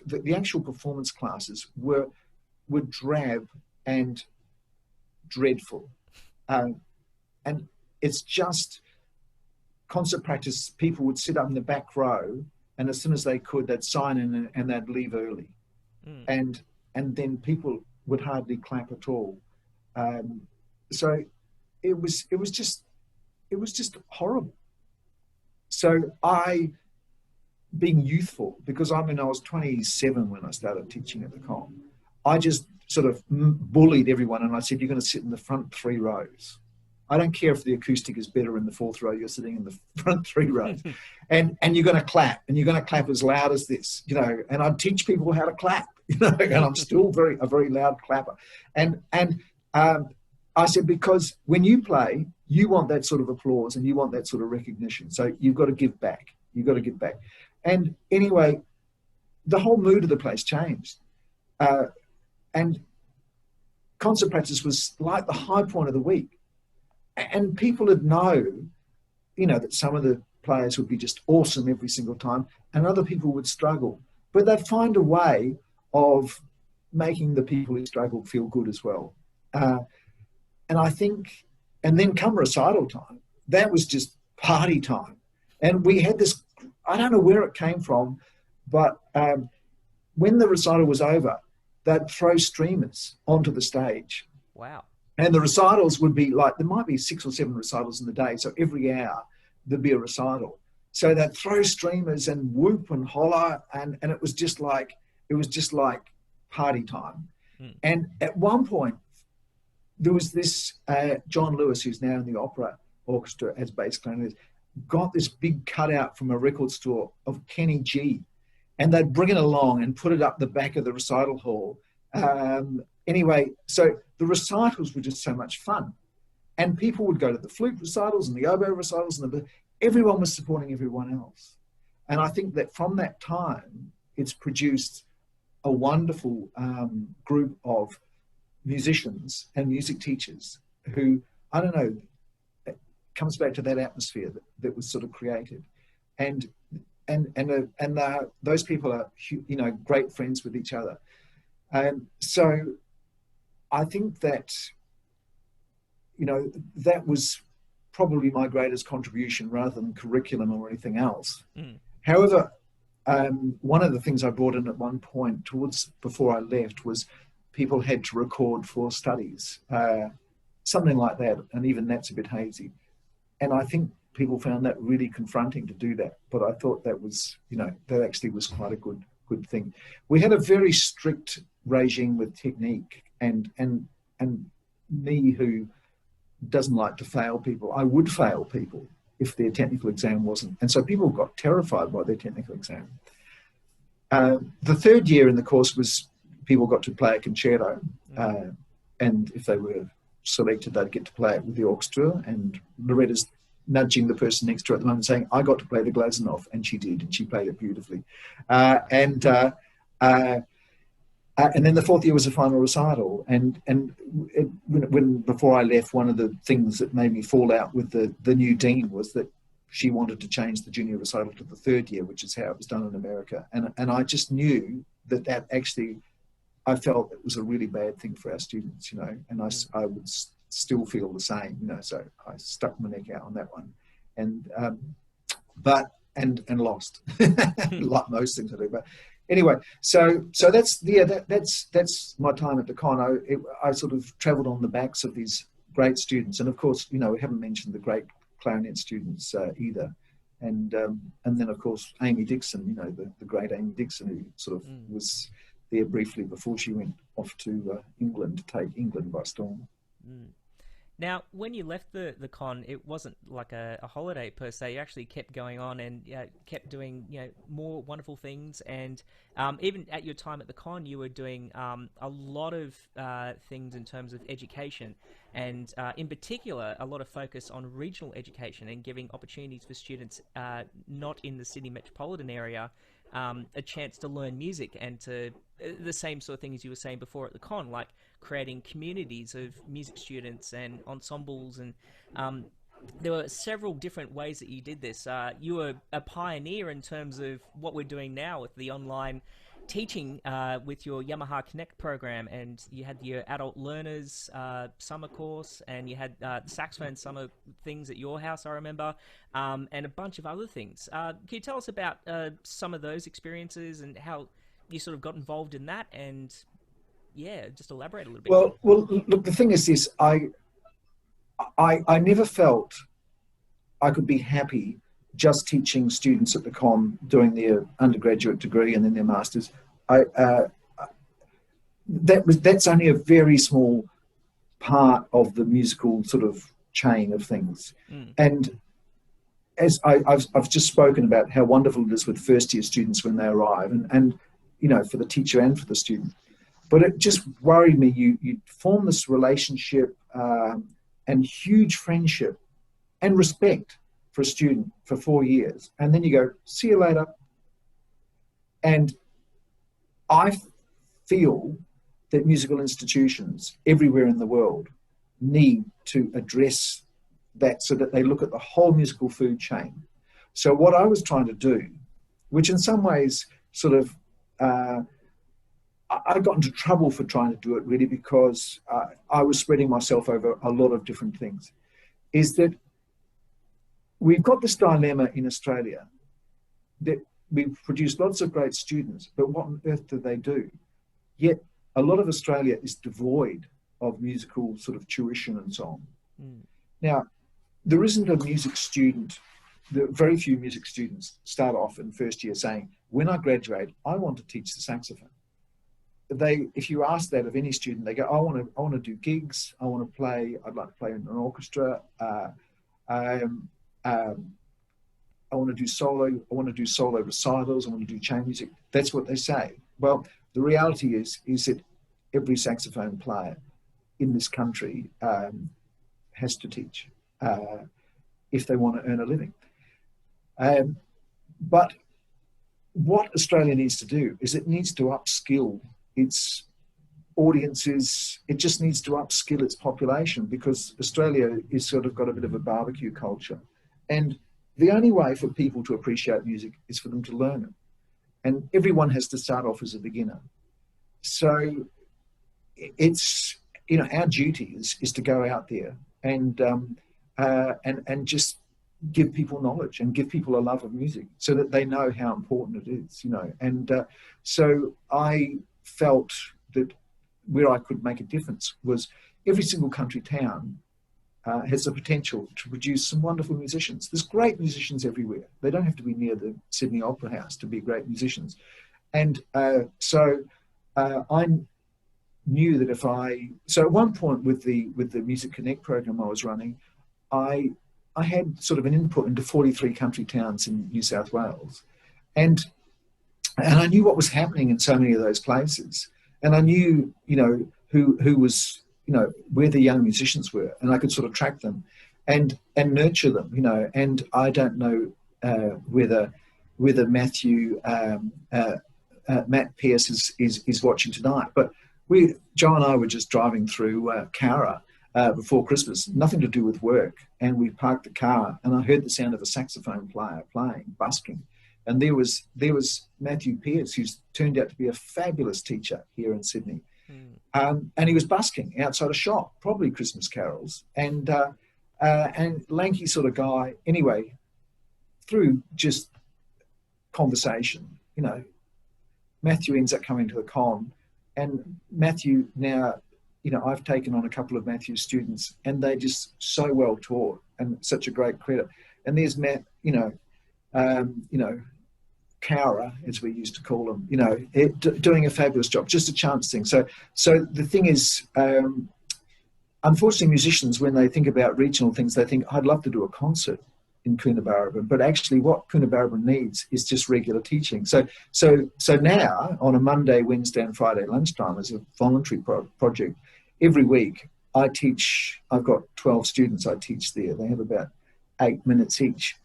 the actual performance classes were drab and dreadful. And it's just concert practice. People would sit up in the back row, and as soon as they could, they'd sign in and they'd leave early. And then people would hardly clap at all. So it was just horrible. So being youthful, because I was 27 when I started teaching at the Con, I just sort of bullied everyone, and I said, you're going to sit in the front 3 rows. I don't care if the acoustic is better in the fourth row, you're sitting in the front three rows. And you're going to clap, and you're going to clap as loud as this, you know, and I'd teach people how to clap, you know, and I'm still a very loud clapper. And I said, because when you play, you want that sort of applause and you want that sort of recognition. So you've got to give back. You've got to give back. And anyway, the whole mood of the place changed. And concert practice was like the high point of the week. And people would know, you know, that some of the players would be just awesome every single time and other people would struggle. But they'd find a way of making the people who struggled feel good as well. And I think, and then come recital time, that was just party time. And we had this, I don't know where it came from, but when the recital was over, they'd throw streamers onto the stage. Wow. And the recitals would be like, there might be 6 or 7 recitals in the day. So every hour there'd be a recital. So they'd throw streamers and whoop and holler. And it was just like party time. And at one point, there was this John Lewis, who's now in the opera orchestra as bass clarinet, got this big cutout from a record store of Kenny G. And they'd bring it along and put it up the back of the recital hall. Anyway, so the recitals were just so much fun. And people would go to the flute recitals and the oboe recitals, and everyone was supporting everyone else. And I think that from that time, it's produced a wonderful group of musicians and music teachers who, I don't know, it comes back to that atmosphere that was sort of created. And those people are, you know, great friends with each other. And so I think that, you know, that was probably my greatest contribution rather than curriculum or anything else. However, one of the things I brought in at one point before I left was people had to record for studies, something like that. And even that's a bit hazy. And I think people found that really confronting to do that. But I thought that was, you know, that actually was quite a good thing. We had a very strict regime with technique, and me, who doesn't like to fail people, I would fail people if their technical exam wasn't. And so people got terrified by their technical exam. The third year in the course was people got to play a concerto, and if they were selected, they'd get to play it with the orchestra. And Loretta's nudging the person next to her at the moment saying, I got to play the Glazunov, and she did, and she played it beautifully. And then the fourth year was a final recital. And when before I left, one of the things that made me fall out with the new dean was that she wanted to change the junior recital to the third year, which is how it was done in America. And I just knew that actually, I felt it was a really bad thing for our students, you know, and I would still feel the same, you know, so I stuck my neck out on that one. And lost, like most things I do. But anyway, so that's my time at the con. I sort of travelled on the backs of these great students, and of course, you know, we haven't mentioned the great clarinet students either, and then of course Amy Dixon, you know, the great Amy Dixon, who sort of was there briefly before she went off to England to take England by storm. Now, when you left the con, it wasn't like a holiday per se. You actually kept going on and kept doing, you know, more wonderful things. And even at your time at the con, you were doing a lot of things in terms of education, and in particular, a lot of focus on regional education and giving opportunities for students not in the Sydney metropolitan area a chance to learn music, and to the same sort of thing as you were saying before at the con, like creating communities of music students and ensembles. And there were several different ways that you did this. You were a pioneer in terms of what we're doing now with the online teaching with your Yamaha Connect program, and you had your adult learners summer course, and you had saxophone summer things at your house, I remember, and a bunch of other things. Can you tell us about some of those experiences and how you sort of got involved in that, and just elaborate a little bit? Well, look, the thing is this, I never felt I could be happy just teaching students at the con, doing their undergraduate degree and then their masters. That's only a very small part of the musical sort of chain of things. Mm. And as I've just spoken about how wonderful it is with first year students when they arrive, and you know, for the teacher and for the student. But it just worried me. You form this relationship and huge friendship and respect for a student for 4 years, and then you go, see you later. And I feel that musical institutions everywhere in the world need to address that, so that they look at the whole musical food chain. So what I was trying to do, which in some ways sort of, I got into trouble for trying to do it, really, because I was spreading myself over a lot of different things, is that we've got this dilemma in Australia that we've produced lots of great students, but what on earth do they do? Yet a lot of Australia is devoid of musical sort of tuition and so on. Mm. Now, there isn't a music student, very few music students start off in first year saying, when I graduate, I want to teach the saxophone. If you ask that of any student, they go, I want to do gigs, I'd like to play in an orchestra, I want to do solo recitals, I want to do chamber music. That's what they say. Well, the reality is that every saxophone player in this country has to teach if they want to earn a living. But what Australia needs to do is it needs to upskill its audiences. It just needs to upskill its population, because Australia is sort of got a bit of a barbecue culture. And the only way for people to appreciate music is for them to learn it. And everyone has to start off as a beginner. So it's, you know, our duty is to go out there and just give people knowledge and give people a love of music, so that they know how important it is, you know. And so I felt that where I could make a difference was every single country town has the potential to produce some wonderful musicians. There's great musicians everywhere. They don't have to be near the Sydney Opera House to be great musicians. And so I knew that so at one point with the Music Connect program I was running, I had sort of an input into 43 country towns in New South Wales. And I knew what was happening in so many of those places. And I knew, you know, who was, you know, where the young musicians were, and I could sort of track them and nurture them, you know. And I don't know whether Matthew, Matt Pearce is watching tonight, but Joe and I were just driving through Cowra before Christmas, nothing to do with work, and we parked the car, and I heard the sound of a saxophone player playing, busking. And there was Matthew Pearce, who's turned out to be a fabulous teacher here in Sydney. And he was busking outside a shop, probably Christmas carols, and lanky sort of guy. Anyway, through just conversation, you know, Matthew ends up coming to the con, and Matthew now, you know, I've taken on a couple of Matthew's students, and they're just so well taught and such a great credit. And there's Matt, you know, Cowra, as we used to call him, you know, doing a fabulous job, just a chance thing. So the thing is, unfortunately, musicians, when they think about regional things, they think, I'd love to do a concert in Coonabarabran, but actually what Coonabarabran needs is just regular teaching. So now, on a Monday, Wednesday and Friday lunchtime, as a voluntary project, every week I teach. I've got 12 students I teach there. They have about 8 minutes each.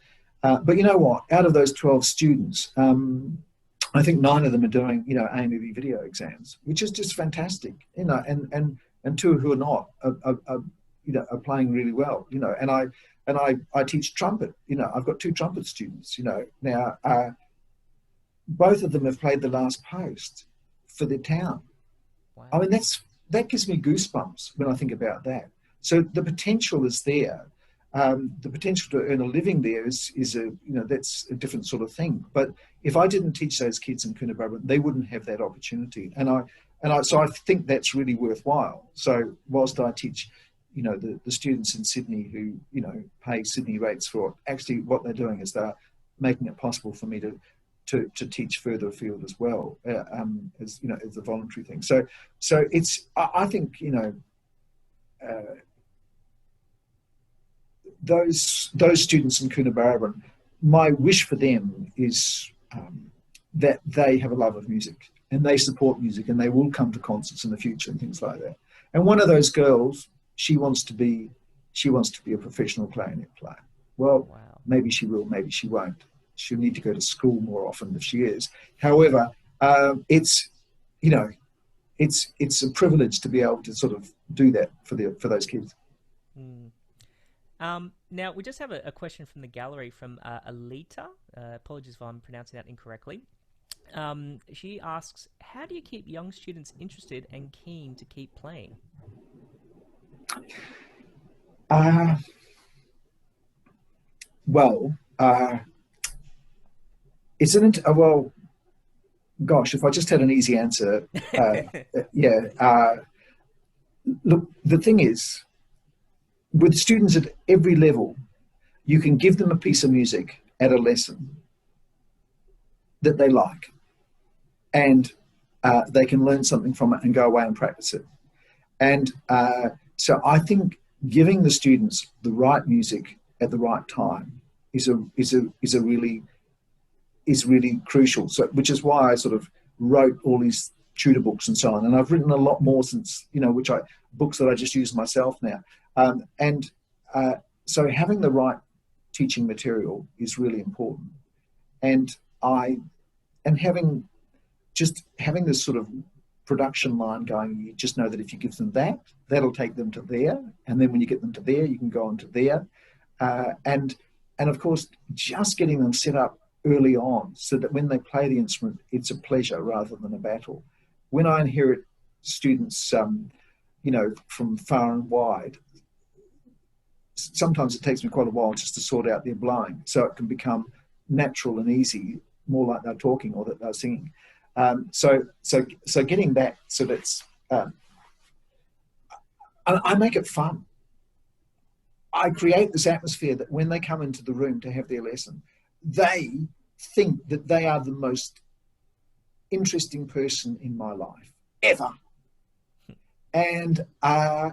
But you know what? Out of those 12 students, I think 9 of them are doing, you know, AMV video exams, which is just fantastic, you know, and 2 who are not are playing really well, you know. And I teach trumpet, you know. I've got 2 trumpet students, you know. Now, both of them have played the last post for their town. Wow. I mean, that gives me goosebumps when I think about that. So the potential is there. The potential to earn a living there is that's a different sort of thing. But if I didn't teach those kids in Coonabarabran, they wouldn't have that opportunity. So I think that's really worthwhile. So whilst I teach, you know, the students in Sydney who, you know, pay Sydney rates for it, actually what they're doing is they're making it possible for me to teach further afield as well, as, you know, as a voluntary thing. So it's, I think, you know, those students in Coonabarabran, my wish for them is that they have a love of music and they support music and they will come to concerts in the future and things like that. And one of those girls, she wants to be a professional clarinet player. Well, Wow. maybe she will, maybe she won't. She'll need to go to school more often if she is. However, it's a privilege to be able to sort of do that for those kids. Now, we just have a question from the gallery from Alita. Apologies if I'm pronouncing that incorrectly. She asks, how do you keep young students interested and keen to keep playing? Gosh, if I just had an easy answer, look, the thing is, with students at every level, you can give them a piece of music at a lesson that they like, and they can learn something from it and go away and practice it. And so I think giving the students the right music at the right time is really crucial. So, which is why I sort of wrote all these tutor books and so on. And I've written a lot more since, books that I just use myself now. So having the right teaching material is really important. And having this sort of production line going, you just know that if you give them that, that'll take them to there. And then when you get them to there, you can go on to there. And of course, just getting them set up early on so that when they play the instrument, it's a pleasure rather than a battle. When I inherit students, from far and wide, sometimes it takes me quite a while just to sort out their blowing so it can become natural and easy, more like they're talking or that they're singing. So getting that so that's, I make it fun. I create this atmosphere that when they come into the room to have their lesson, they think that they are the most interesting person in my life ever. And I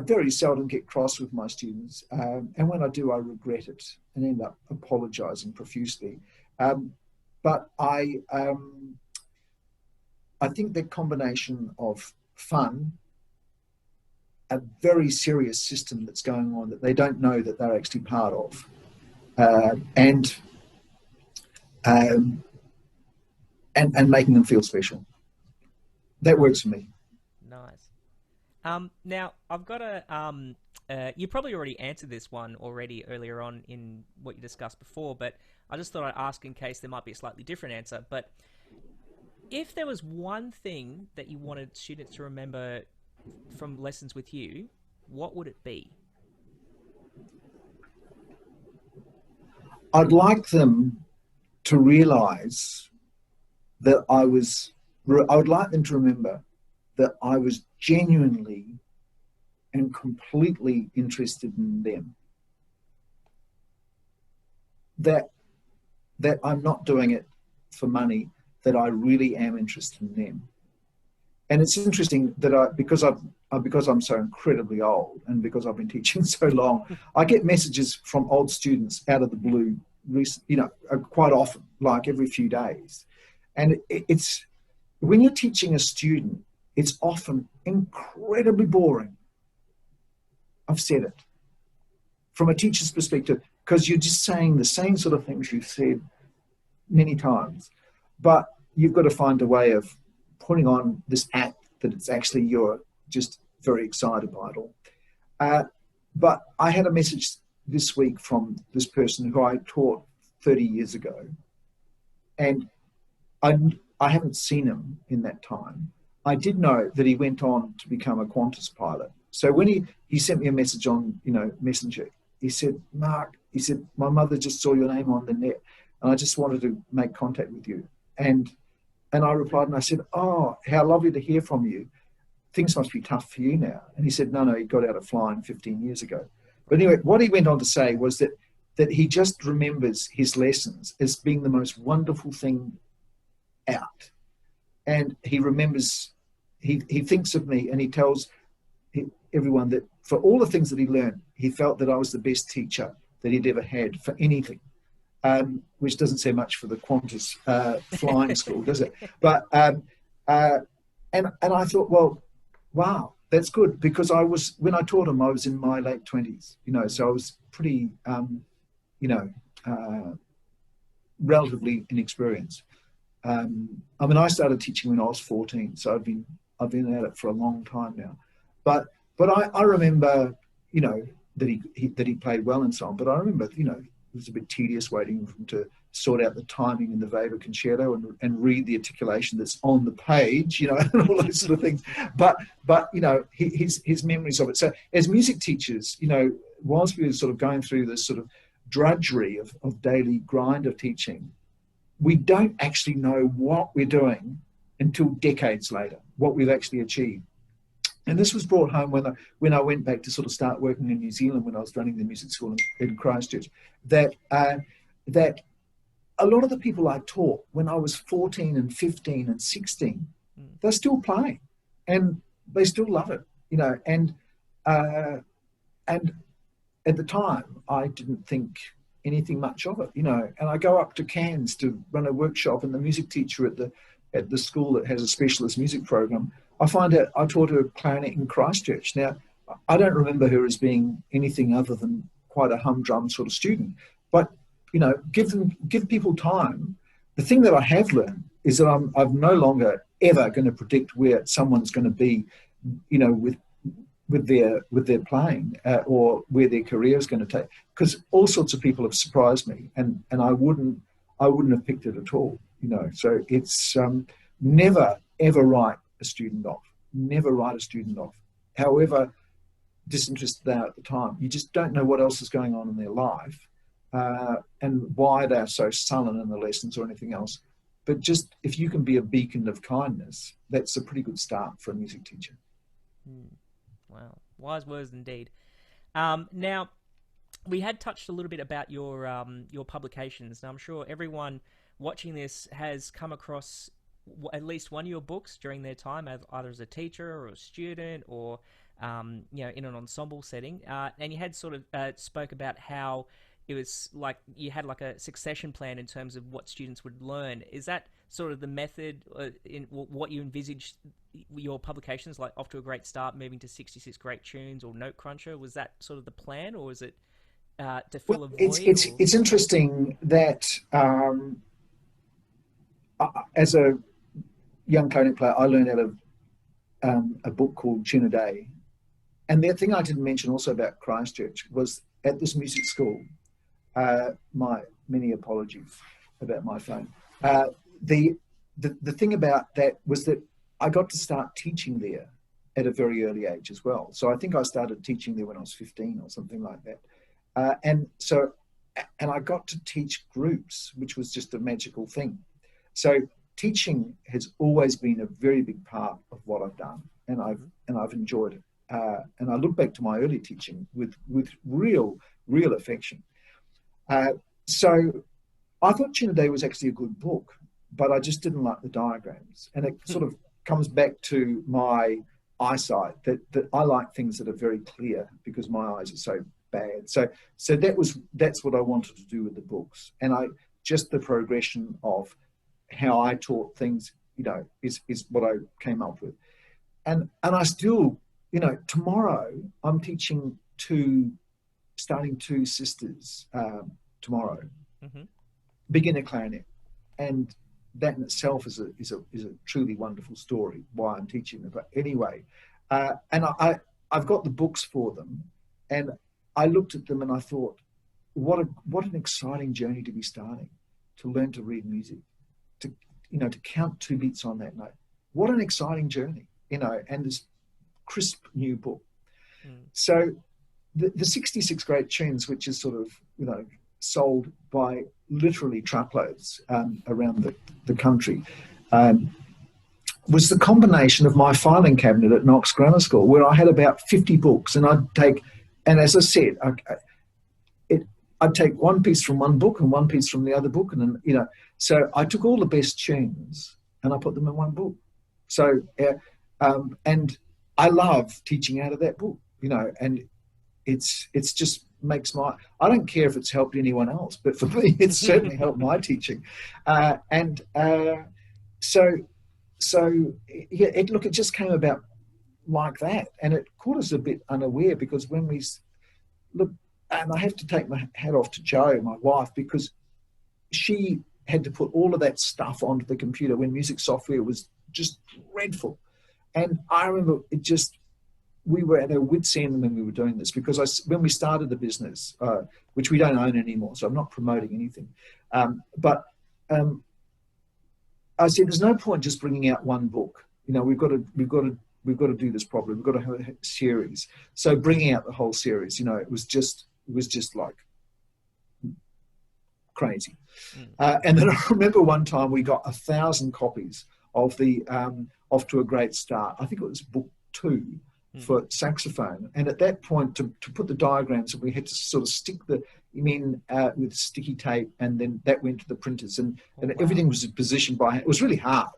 very seldom get cross with my students. And when I do, I regret it and end up apologizing profusely. But I think the combination of fun, a very serious system that's going on that they don't know that they're actually part of, and making them feel special. That works for me. Nice. Now, I've got you probably already answered this one already earlier on in what you discussed before, but I just thought I'd ask in case there might be a slightly different answer. But if there was one thing that you wanted students to remember from lessons with you, what would it be? I'd like them to realize that I would like them to remember that I was genuinely and completely interested in them. That I'm not doing it for money, that I really am interested in them. And it's interesting that because I'm so incredibly old and because I've been teaching so long, I get messages from old students out of the blue, quite often, like every few days. And it's when you're teaching a student, it's often incredibly boring. I've said it from a teacher's perspective, because you're just saying the same sort of things you've said many times, but you've got to find a way of putting on this act that it's actually you're just very excited by it all. But I had a message this week from this person who I taught 30 years ago, and I haven't seen him in that time. I did know that he went on to become a Qantas pilot. So when he sent me a message on Messenger, he said, "Mark," he said, "my mother just saw your name on the net and I just wanted to make contact with you." And I replied and I said, "Oh, how lovely to hear from you. Things must be tough for you now." And he said, no, he got out of flying 15 years ago. But anyway, what he went on to say was that he just remembers his lessons as being the most wonderful thing out. And he remembers, he thinks of me and he tells everyone that for all the things that he learned, he felt that I was the best teacher that he'd ever had for anything, which doesn't say much for the Qantas flying school, does it? But and I thought, well, wow, that's good, because when I taught him, I was in my late 20s, so I was pretty, relatively inexperienced. I mean, I started teaching when I was 14, so I've been at it for a long time now. But I remember, that he played well and so on. But I remember, it was a bit tedious waiting for him to sort out the timing in the Weber concerto and read the articulation that's on the page, and all those sort of things. But his memories of it. So as music teachers, whilst we were sort of going through this sort of drudgery of daily grind of teaching, we don't actually know what we're doing until decades later, what we've actually achieved. And this was brought home when I went back to sort of start working in New Zealand, when I was running the music school in Christchurch, that a lot of the people I taught when I was 14 and 15 and 16, they're still playing and they still love it, and at the time I didn't think anything much of it, and I go up to Cairns to run a workshop, and the music teacher at the school that has a specialist music program, I find out I taught her clarinet in Christchurch. Now, I don't remember her as being anything other than quite a humdrum sort of student, but give people time. The thing that I have learned is that I'm no longer ever going to predict where someone's going to be, with their playing or where their career is going to take, because all sorts of people have surprised me, and I wouldn't have picked it at all. So it's never ever write a student off. Never write a student off. However disinterested they are at the time, you just don't know what else is going on in their life and why they're so sullen in the lessons or anything else. But just if you can be a beacon of kindness, that's a pretty good start for a music teacher. Wow, wise words indeed. Now, we had touched a little bit about your publications. Now, I'm sure everyone watching this has come across at least one of your books during their time, either as a teacher or a student or in an ensemble setting. And you had sort of spoke about how it was like you had like a succession plan in terms of what students would learn. Is that sort of the method in what you envisaged your publications, like Off to a Great Start, moving to 66 Great Tunes or Note Cruncher? Was that sort of the plan, or was it to fill a void? It's interesting that as a young clarinet player, I learned out of a book called Tune a Day. And the thing I didn't mention also about Christchurch was at this music school, my many apologies about my phone. The thing about that was that I got to start teaching there at a very early age as well. So I think I started teaching there when I was 15 or something like that. And I got to teach groups, which was just a magical thing. So teaching has always been a very big part of what I've done, and I've enjoyed it. And I look back to my early teaching with real affection. So I thought Tune a Day was actually a good book, but I just didn't like the diagrams. And it sort of comes back to my eyesight, that I like things that are very clear because my eyes are so bad. So that's what I wanted to do with the books. And just the progression of how I taught things, is what I came up with. And I still, tomorrow I'm teaching starting two sisters tomorrow, beginner clarinet, and that in itself is a truly wonderful story why I'm teaching them. But anyway, and I've got the books for them, and I looked at them and I thought, what an exciting journey to be starting, to learn to read music, to count two beats on that note. What an exciting journey, and this crisp new book. So the 66 Great Tunes, which is sort of, sold by literally truckloads around the country, was the combination of my filing cabinet at Knox Grammar School, where I had about 50 books, and and as I said, I'd take one piece from one book and one piece from the other book, and then, so I took all the best tunes and I put them in one book. So, and I love teaching out of that book you know, and it's just makes my, I don't care if it's helped anyone else, but for me, it's certainly helped my teaching. So yeah, it just came about like that, and it caught us a bit unaware, because when we look, and I have to take my hat off to Jo, my wife, because she had to put all of that stuff onto the computer when music software was just dreadful. And I remember we were at our wits' end when we were doing this, because when we started the business, which we don't own anymore, so I'm not promoting anything, but I said, there's no point just bringing out one book. You know, we've got to do this properly. We've got to have a series. So bringing out the whole series, you know, it was just like crazy. And then I remember one time we got 1,000 copies of the Off to a Great Start. I think it was book 2 for saxophone. And at that point, to put the diagrams, we had to sort of stick them in with sticky tape, and then that went to the printers, and everything was positioned by hand. It was really hard.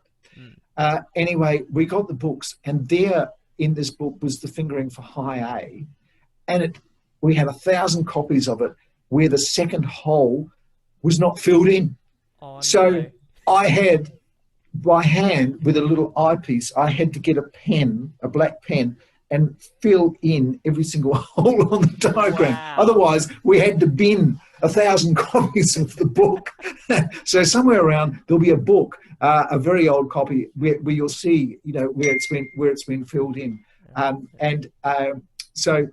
Anyway, we got the books, and there in this book was the fingering for high A, and we had 1,000 copies of it where the second hole was not filled in. Oh, so no. I had, by hand, with a little eyepiece, I had to get a black pen, and fill in every single hole on the diagram. Wow. Otherwise, we had to bin 1,000 copies of the book. So somewhere around, there'll be a book, a very old copy, where you'll see, you know, where it's been filled in. So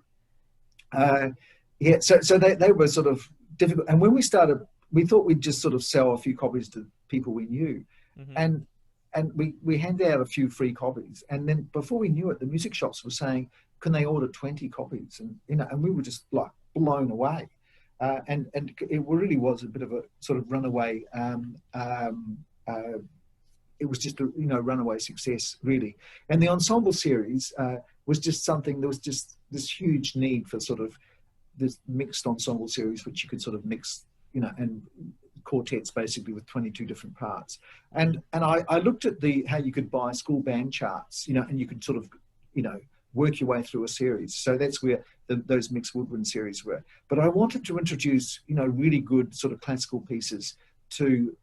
they were sort of difficult. And when we started, we thought we'd just sort of sell a few copies to people we knew. And we handed out a few free copies, and then before we knew it, the music shops were saying, "Can they order 20 copies?" And you know, and we were just like blown away. And it really was a bit of a sort of runaway. It was just a runaway success, really. And the ensemble series was just something. There was just this huge need for sort of this mixed ensemble series, which you could sort of mix, you know, and quartets basically with 22 different parts. And I looked at how you could buy school band charts, you know, and you could sort of, you know, work your way through a series. So that's where those mixed woodwind series were. But I wanted to introduce, you know, really good sort of classical pieces to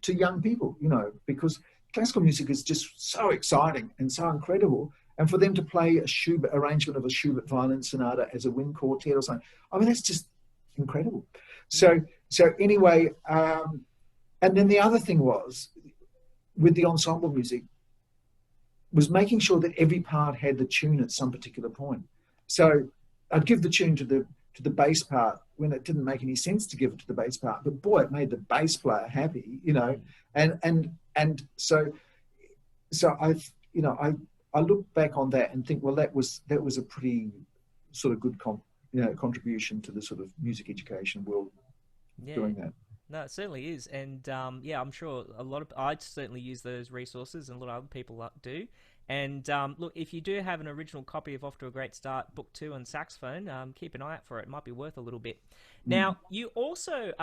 young people, you know, because classical music is just so exciting and so incredible. And for them to play a Schubert arrangement of a Schubert violin sonata as a wind quartet or something, I mean, that's just incredible. So anyway, and then the other thing was, with the ensemble music, was making sure that every part had the tune at some particular point. So I'd give the tune to the bass part when it didn't make any sense to give it to the bass part, but boy, it made the bass player happy, you know. And so I look back on that and think, well, that was a pretty sort of good contribution to the sort of music education world, doing that. No, it certainly is. And I'm sure I'd certainly use those resources, and a lot of other people do. And look, if you do have an original copy of Off to a Great Start, Book 2 on saxophone, keep an eye out for it. It might be worth a little bit. Now, you also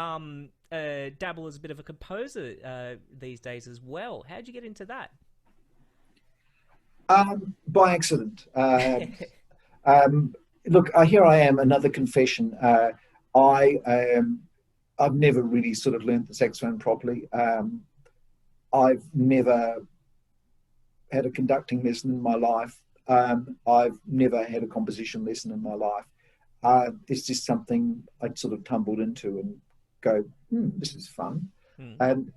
dabble as a bit of a composer these days as well. How'd you get into that? By accident. Look, here I am, another confession. I've never really sort of learned the saxophone properly. I've never had a conducting lesson in my life. I've never had a composition lesson in my life. It's just something I'd sort of tumbled into and go, this is fun. And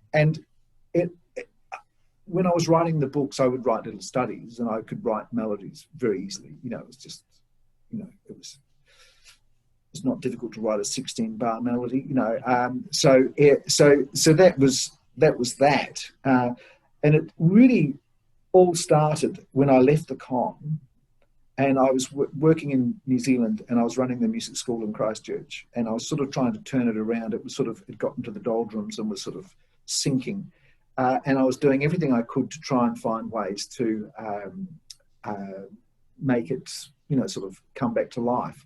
when I was writing the books, I would write little studies, and I could write melodies very easily. You know, it was just, you know, it's not difficult to write a 16-bar melody, you know. So that was that, and it really all started when I left the con, and I was working in New Zealand, and I was running the music school in Christchurch, and I was sort of trying to turn it around. It got into the doldrums and was sort of sinking, and I was doing everything I could to try and find ways to make it, you know, sort of come back to life.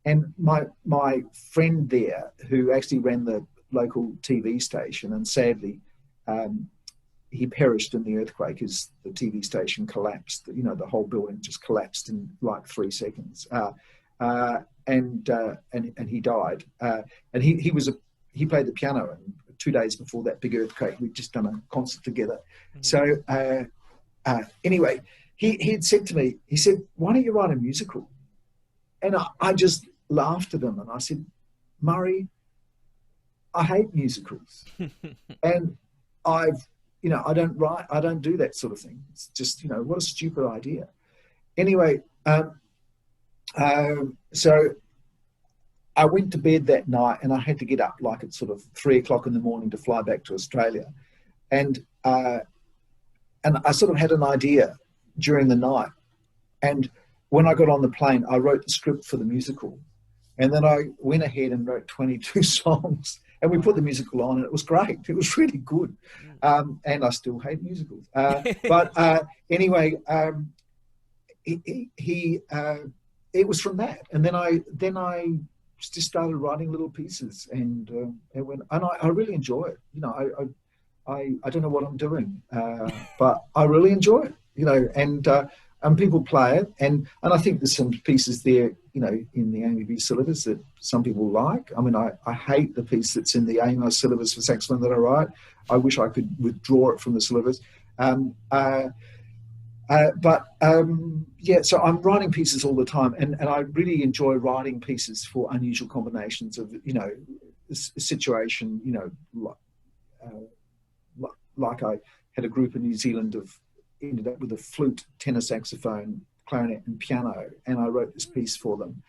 And my friend there, who actually ran the local TV station, and sadly, he perished in the earthquake as the TV station collapsed. You know, the whole building just collapsed in like 3 seconds. And he died. And he played the piano, and 2 days before that big earthquake, we'd just done a concert together. So anyway, he had said to me, he said, "Why don't you write a musical?" And I just laughed at him, and I said, "Murray, I hate musicals." And I don't do that sort of thing. It's just, you know, what a stupid idea. Anyway, so I went to bed that night, and I had to get up like at sort of 3 o'clock in the morning to fly back to Australia. And I sort of had an idea during the night. And when I got on the plane, I wrote the script for the musical. And then I went ahead and wrote 22 songs. And we put the musical on, and it was great. It was really good. And I still hate musicals. But anyway, it was from that. And then I just started writing little pieces, and I really enjoy it. You know, I don't know what I'm doing, but I really enjoy it. You know, and people play it, and I think there's some pieces there, you know, in the AMB syllabus that some people like. I mean, I hate the piece that's in the AMO syllabus for saxophone that I write. I wish I could withdraw it from the syllabus. Yeah, so I'm writing pieces all the time, and I really enjoy writing pieces for unusual combinations of, you know, situation, you know, like I had a group in New Zealand ended up with a flute, tenor saxophone, clarinet and piano, and I wrote this piece for them,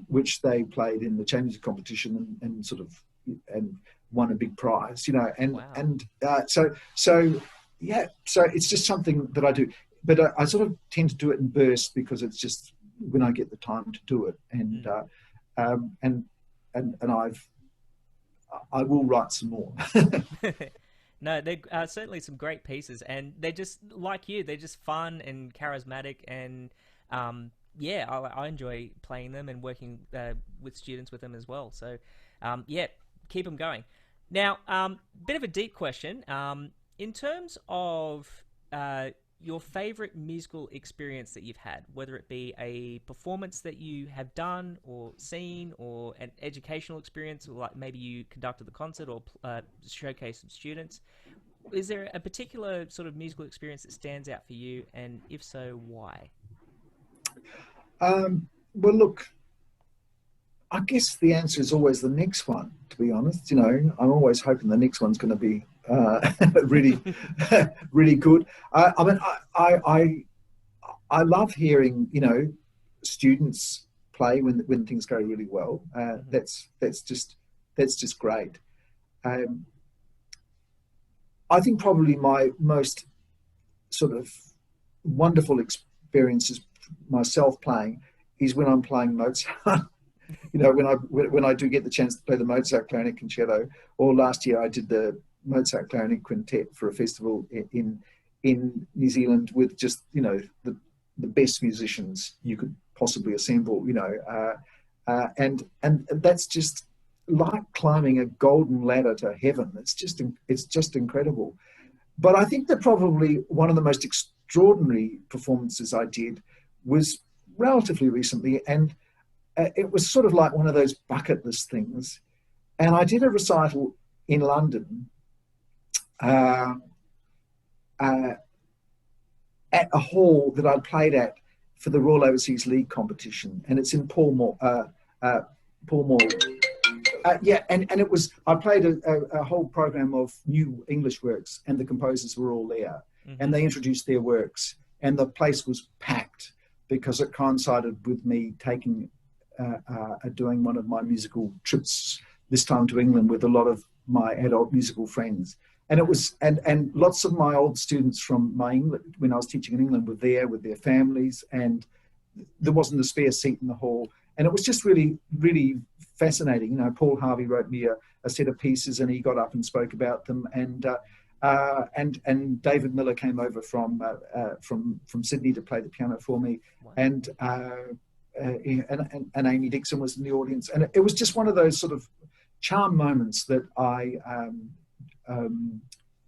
which they played in the chamber music competition and sort of and won a big prize, you know, and wow. So yeah, so it's just something that I do. But I sort of tend to do it in bursts because it's just when I get the time to do it, and I will write some more. No, they're certainly some great pieces, and they're just like you. They're just fun and charismatic, and yeah, I enjoy playing them and working with students with them as well. So yeah, keep them going. Now, bit of a deep question. In terms of your favorite musical experience that you've had, whether it be a performance that you have done or seen, or an educational experience, or like maybe you conducted the concert or showcased some students, is there a particular sort of musical experience that stands out for you, and if so, why? Well, look, I guess the answer is always the next one, to be honest. You know, I'm always hoping the next one's going to be really, really good. I mean, I love hearing, you know, students play when things go really well. That's just great. I think probably my most sort of wonderful experiences myself playing is when I'm playing Mozart. You know, when I do get the chance to play the Mozart clarinet concerto, or last year I did the Mozart clarinet quintet for a festival in New Zealand with just, you know, the best musicians you could possibly assemble, you know, and that's just like climbing a golden ladder to heaven. It's just incredible. But I think that probably one of the most extraordinary performances I did was relatively recently, and it was sort of like one of those bucket list things. And I did a recital in London at a hall that I'd played at for the Royal Overseas League competition, and it's in Pall Mall. Yeah, and it was, I played a whole program of new English works, and the composers were all there, and they introduced their works, and the place was packed because it coincided with me doing one of my musical trips, this time to England, with a lot of my adult musical friends. And it was, and lots of my old students from my England, when I was teaching in England, were there with their families, and there wasn't a spare seat in the hall. And it was just really, really fascinating. You know, Paul Harvey wrote me a set of pieces, and he got up and spoke about them. And David Miller came over from Sydney to play the piano for me. Wow. And Amy Dixon was in the audience. And it was just one of those sort of charm moments that I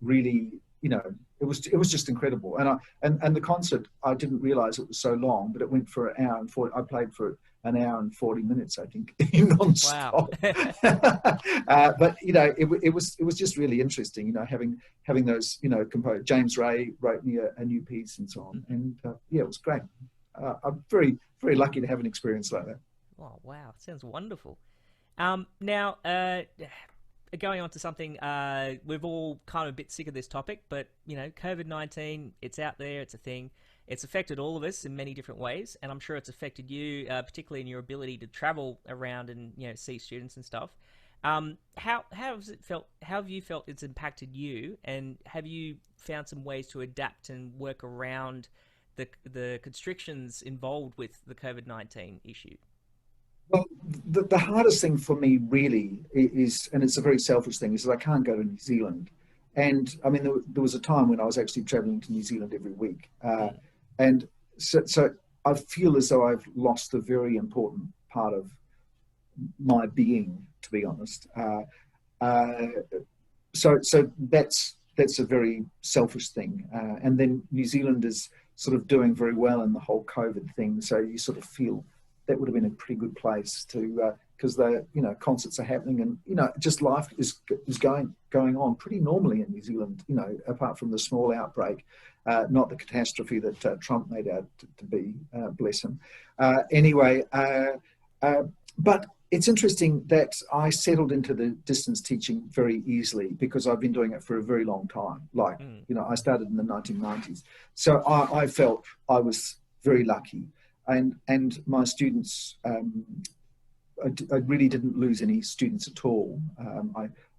really you know, it was just incredible. And the concert, I didn't realize it was so long, but it went for an hour and 40. I played for an hour and 40 minutes, I think, non-stop. Wow. But you know, it was just really interesting, you know, having those, you know, composed. James Ray wrote me a new piece and so on, and yeah, it was great. I'm very, very lucky to have an experience like that. Oh, wow. Sounds wonderful. Now, going on to something, we've all kind of a bit sick of this topic, but, you know, COVID-19, it's out there, it's a thing. It's affected all of us in many different ways, and I'm sure it's affected you, particularly in your ability to travel around and, you know, see students and stuff. How has it felt? How have you felt it's impacted you, and have you found some ways to adapt and work around the constrictions involved with the COVID-19 issue? Well, the hardest thing for me really is, and it's a very selfish thing, is that I can't go to New Zealand. And I mean, there was a time when I was actually traveling to New Zealand every week. And so I feel as though I've lost a very important part of my being, to be honest. So that's a very selfish thing. And then New Zealand is sort of doing very well in the whole COVID thing. So you sort of feel that would have been a pretty good place to, because the, you know, concerts are happening, and, you know, just life is going on pretty normally in New Zealand, you know, apart from the small outbreak, not the catastrophe that Trump made out to be, bless him. Anyway, but it's interesting that I settled into the distance teaching very easily because I've been doing it for a very long time. Like, you know, I started in the 1990s. So I felt I was very lucky. And my students, I really didn't lose any students at all.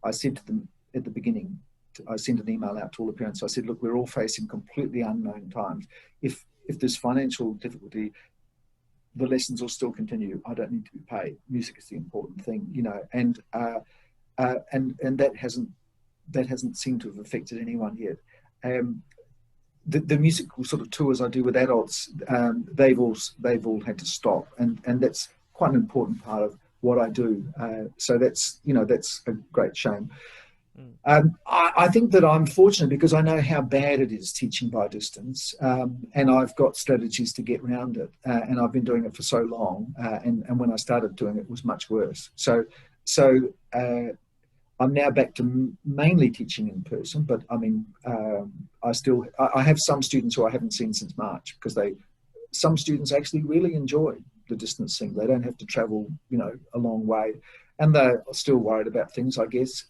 I said to them at the beginning, I sent an email out to all the parents. I said, look, we're all facing completely unknown times. If there's financial difficulty, the lessons will still continue. I don't need to be paid. Music is the important thing, you know, and that hasn't seemed to have affected anyone yet. The musical sort of tours I do with adults, they've all had to stop, and that's quite an important part of what I do. So that's, you know, that's a great shame. I think that I'm fortunate because I know how bad it is teaching by distance, and I've got strategies to get around it. And I've been doing it for so long, and when I started doing it, it was much worse. So I'm now back to mainly teaching in person, but I mean, I have some students who I haven't seen since March because some students actually really enjoy the distance thing. They don't have to travel, you know, a long way, and they're still worried about things, I guess.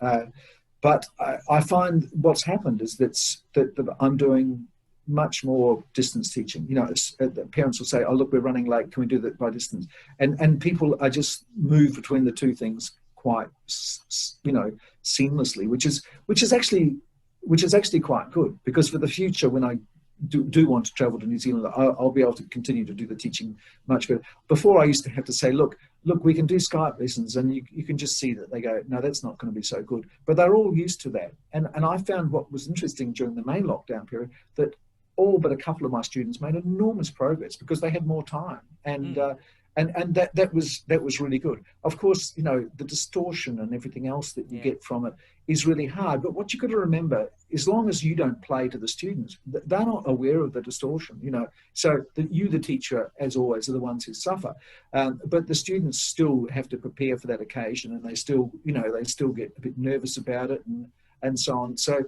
But I find what's happened is that I'm doing much more distance teaching. You know, the parents will say, "Oh, look, we're running late. Can we do that by distance?" And people are just move between the two things quite, you know, seamlessly, which is actually quite good, because for the future, when I do want to travel to New Zealand, I'll be able to continue to do the teaching much better. Before, I used to have to say, look, we can do Skype lessons, and you can just see that they go, no, that's not going to be so good. But they're all used to that. And I found what was interesting during the main lockdown period, that all but a couple of my students made enormous progress because they had more time. And that was really good. Of course, you know, the distortion and everything else that you get from it is really hard. But what you've got to remember, as long as you don't play to the students, they're not aware of the distortion, you know. So you, the teacher, as always, are the ones who suffer. But the students still have to prepare for that occasion, and they still get a bit nervous about it and so on. So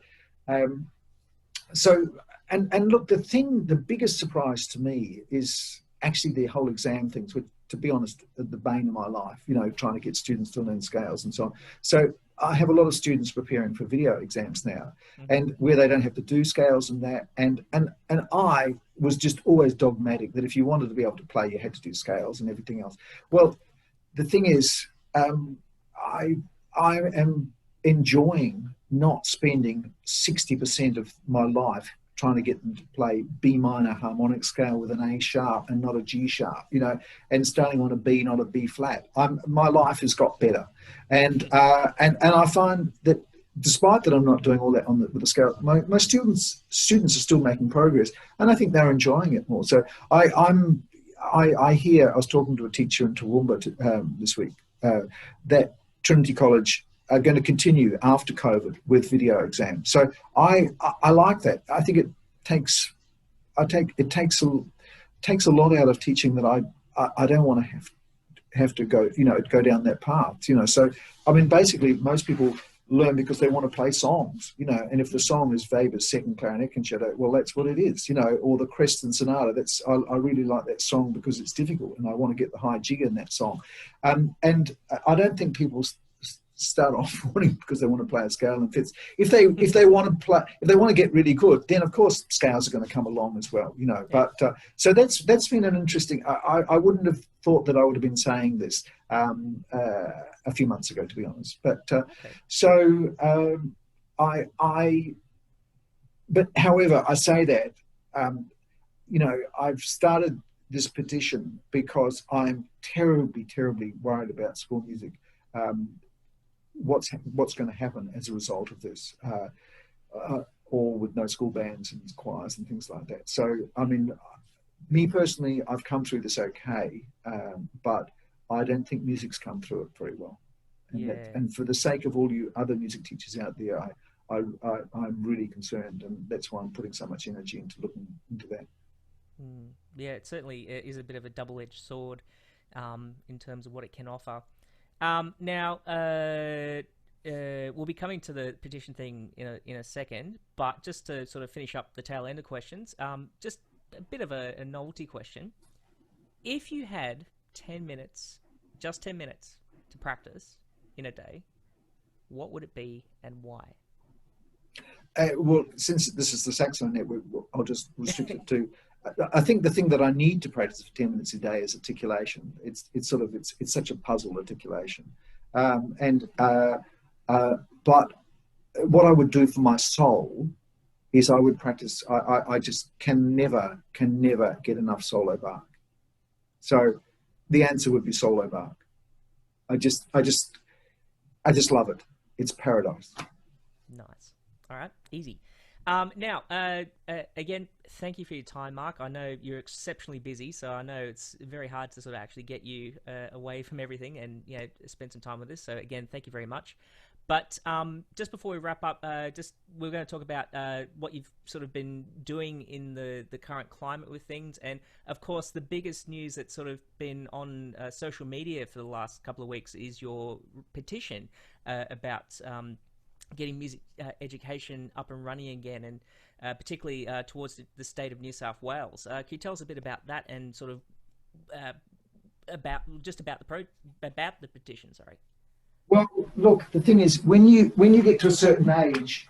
look, the biggest surprise to me is actually the whole exam things, which, to be honest, are the bane of my life, you know, trying to get students to learn scales and so on. So I have a lot of students preparing for video exams now, and where they don't have to do scales and that. And I was just always dogmatic that if you wanted to be able to play, you had to do scales and everything else. Well, the thing is, I am enjoying not spending 60% of my life trying to get them to play B minor harmonic scale with an A sharp and not a G sharp, you know, and starting on a B, not a B flat. My life has got better, and I find that despite that I'm not doing all that with the scale, my students are still making progress, and I think they're enjoying it more. So I hear, I was talking to a teacher in Toowoomba this week, that Trinity College are going to continue after COVID with video exams. So I like that. I think it takes a lot out of teaching that I don't want to have to go down that path. So I mean, basically most people learn because they want to play songs, and if the song is Weber's Second Clarinet Concerto, well, that's what it is, or the Creston Sonata. I really like that song because it's difficult and I want to get the high G in that song. And I don't think people start off wanting because they want to play a scale and fifths. If they want to get really good, then of course scales are going to come along as well, But so that's been an interesting. I wouldn't have thought that I would have been saying this a few months ago, to be honest. But but however, I say that I've started this petition because I'm terribly, terribly worried about school music. What's going to happen as a result of this, or with no school bands and choirs and things like that. So, I mean, me personally, I've come through this okay, but I don't think music's come through it very well. And for the sake of all you other music teachers out there, I'm really concerned, and that's why I'm putting so much energy into looking into that. Yeah, it certainly is a bit of a double-edged sword in terms of what it can offer. Now, we'll be coming to the petition thing in a second, but just to sort of finish up the tail end of questions, just a bit of a novelty question. If you had 10 minutes, just 10 minutes to practice in a day, what would it be and why? Well, since this is the Saxophone Network, I'll just restrict it to. I think the thing that I need to practice for 10 minutes a day is articulation. It's such a puzzle, articulation. But what I would do for my soul is I would practice. I just can never get enough solo Bach. So the answer would be solo Bach. I just love it. It's paradise. Nice. All right, easy. Now, again, thank you for your time, Mark. I know you're exceptionally busy, so I know it's very hard to sort of actually get you away from everything and spend some time with us. So again, thank you very much. But just before we wrap up, we're going to talk about what you've sort of been doing in the current climate with things, and of course, the biggest news that's sort of been on social media for the last couple of weeks is your petition about getting music education up and running again, and particularly towards the state of New South Wales. Can you tell us a bit about that and sort of about the petition? Sorry. Well, look, the thing is, when you get to a certain age,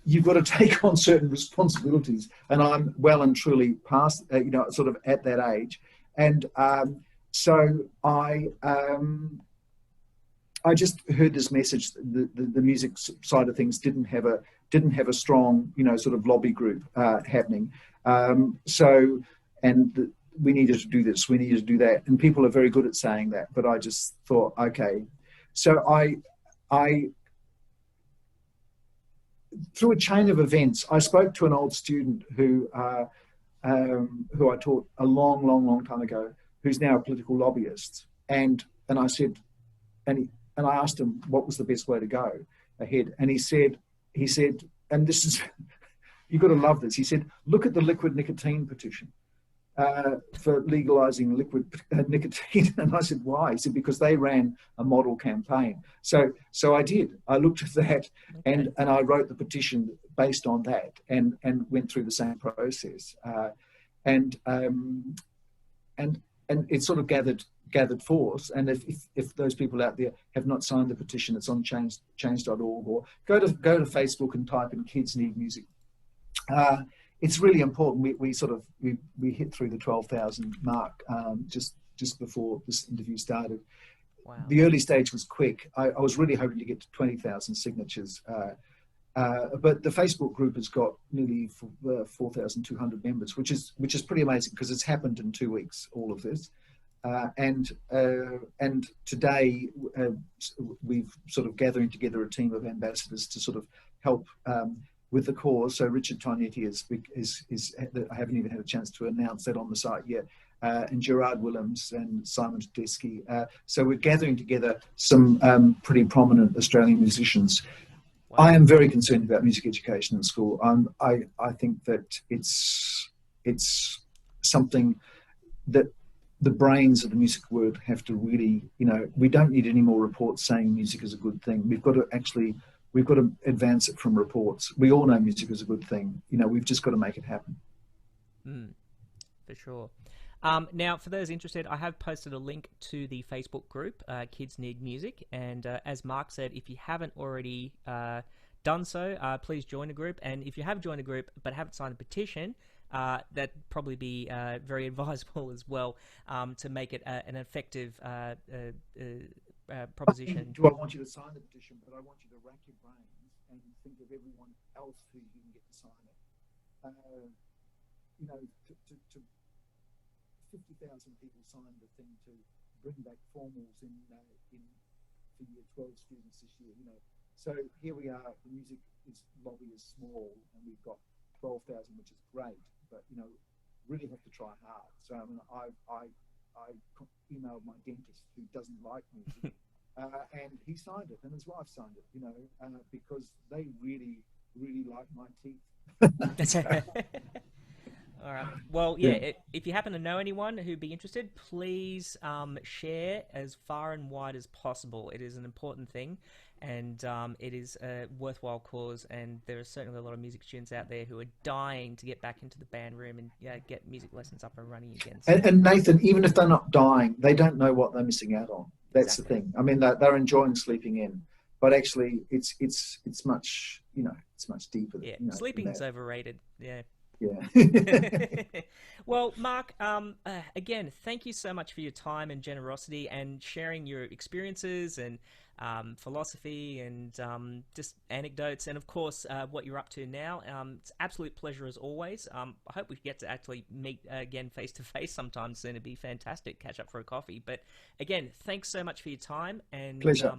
you've got to take on certain responsibilities, and I'm well and truly past, sort of at that age, and so I just heard this message. The music side of things didn't have a strong, sort of lobby group happening. We needed to do this, we needed to do that, and people are very good at saying that. But I just thought, okay, so I through a chain of events, I spoke to an old student who I taught a long time ago, who's now a political lobbyist, and I said, and I asked him what was the best way to go ahead, and he said, and this is, you've got to love this. He said, look at the liquid nicotine petition for legalizing liquid nicotine. And I said, why? He said, because they ran a model campaign. So I did. I looked at that, and I wrote the petition based on that, and went through the same process. And it sort of gathered force. And if those people out there have not signed the petition, it's on change.org, or go to Facebook and type in "Kids Need Music." It's really important. We hit through the 12,000 mark just before this interview started. Wow. The early stage was quick. I was really hoping to get to 20,000 signatures, but the Facebook group has got nearly 4,200 members, which is pretty amazing, because it's happened in 2 weeks, all of this. And today we've sort of gathering together a team of ambassadors to sort of help with the cause. So Richard Tonetti is I haven't even had a chance to announce that on the site yet. and Gerard Willems and Simon Tedeschi. So we're gathering together some pretty prominent Australian musicians. Wow. I am very concerned about music education in school. I think that it's something that the brains of the music world have to really, we don't need any more reports saying music is a good thing. We've got to advance it from reports. We all know music is a good thing. We've just got to make it happen. For sure. Now, for those interested, I have posted a link to the Facebook group, Kids Need Music. And as Mark said, if you haven't already done so, please join the group. And if you have joined the group but haven't signed the petition, that'd probably be very advisable as well, to make it an effective proposition. I want you to sign the petition, but I want you to rack your brains and think of everyone else who you can get to sign it. To 50,000 people signed the thing to bring back formals for year 12 students this year. So here we are. The music lobby is small, and we've got 12,000, which is great. But really have to try hard. So I emailed my dentist, who doesn't like music, and he signed it, and his wife signed it. Because they really, really like my teeth. All right. Well, yeah. If you happen to know anyone who'd be interested, please share as far and wide as possible. It is an important thing, and it is a worthwhile cause. And there are certainly a lot of music students out there who are dying to get back into the band room and get music lessons up and running again. So. And Nathan, even if they're not dying, they don't know what they're missing out on. That's exactly the thing. I mean, they're enjoying sleeping in, but actually, it's much it's much deeper. Yeah, sleeping's overrated. Yeah. Yeah. Well, Mark, again, thank you so much for your time and generosity and sharing your experiences and philosophy and just anecdotes and, of course, what you're up to now. It's an absolute pleasure as always. I hope we get to actually meet again face-to-face sometime soon. It'd be fantastic. Catch up for a coffee. But, again, thanks so much for your time. And pleasure.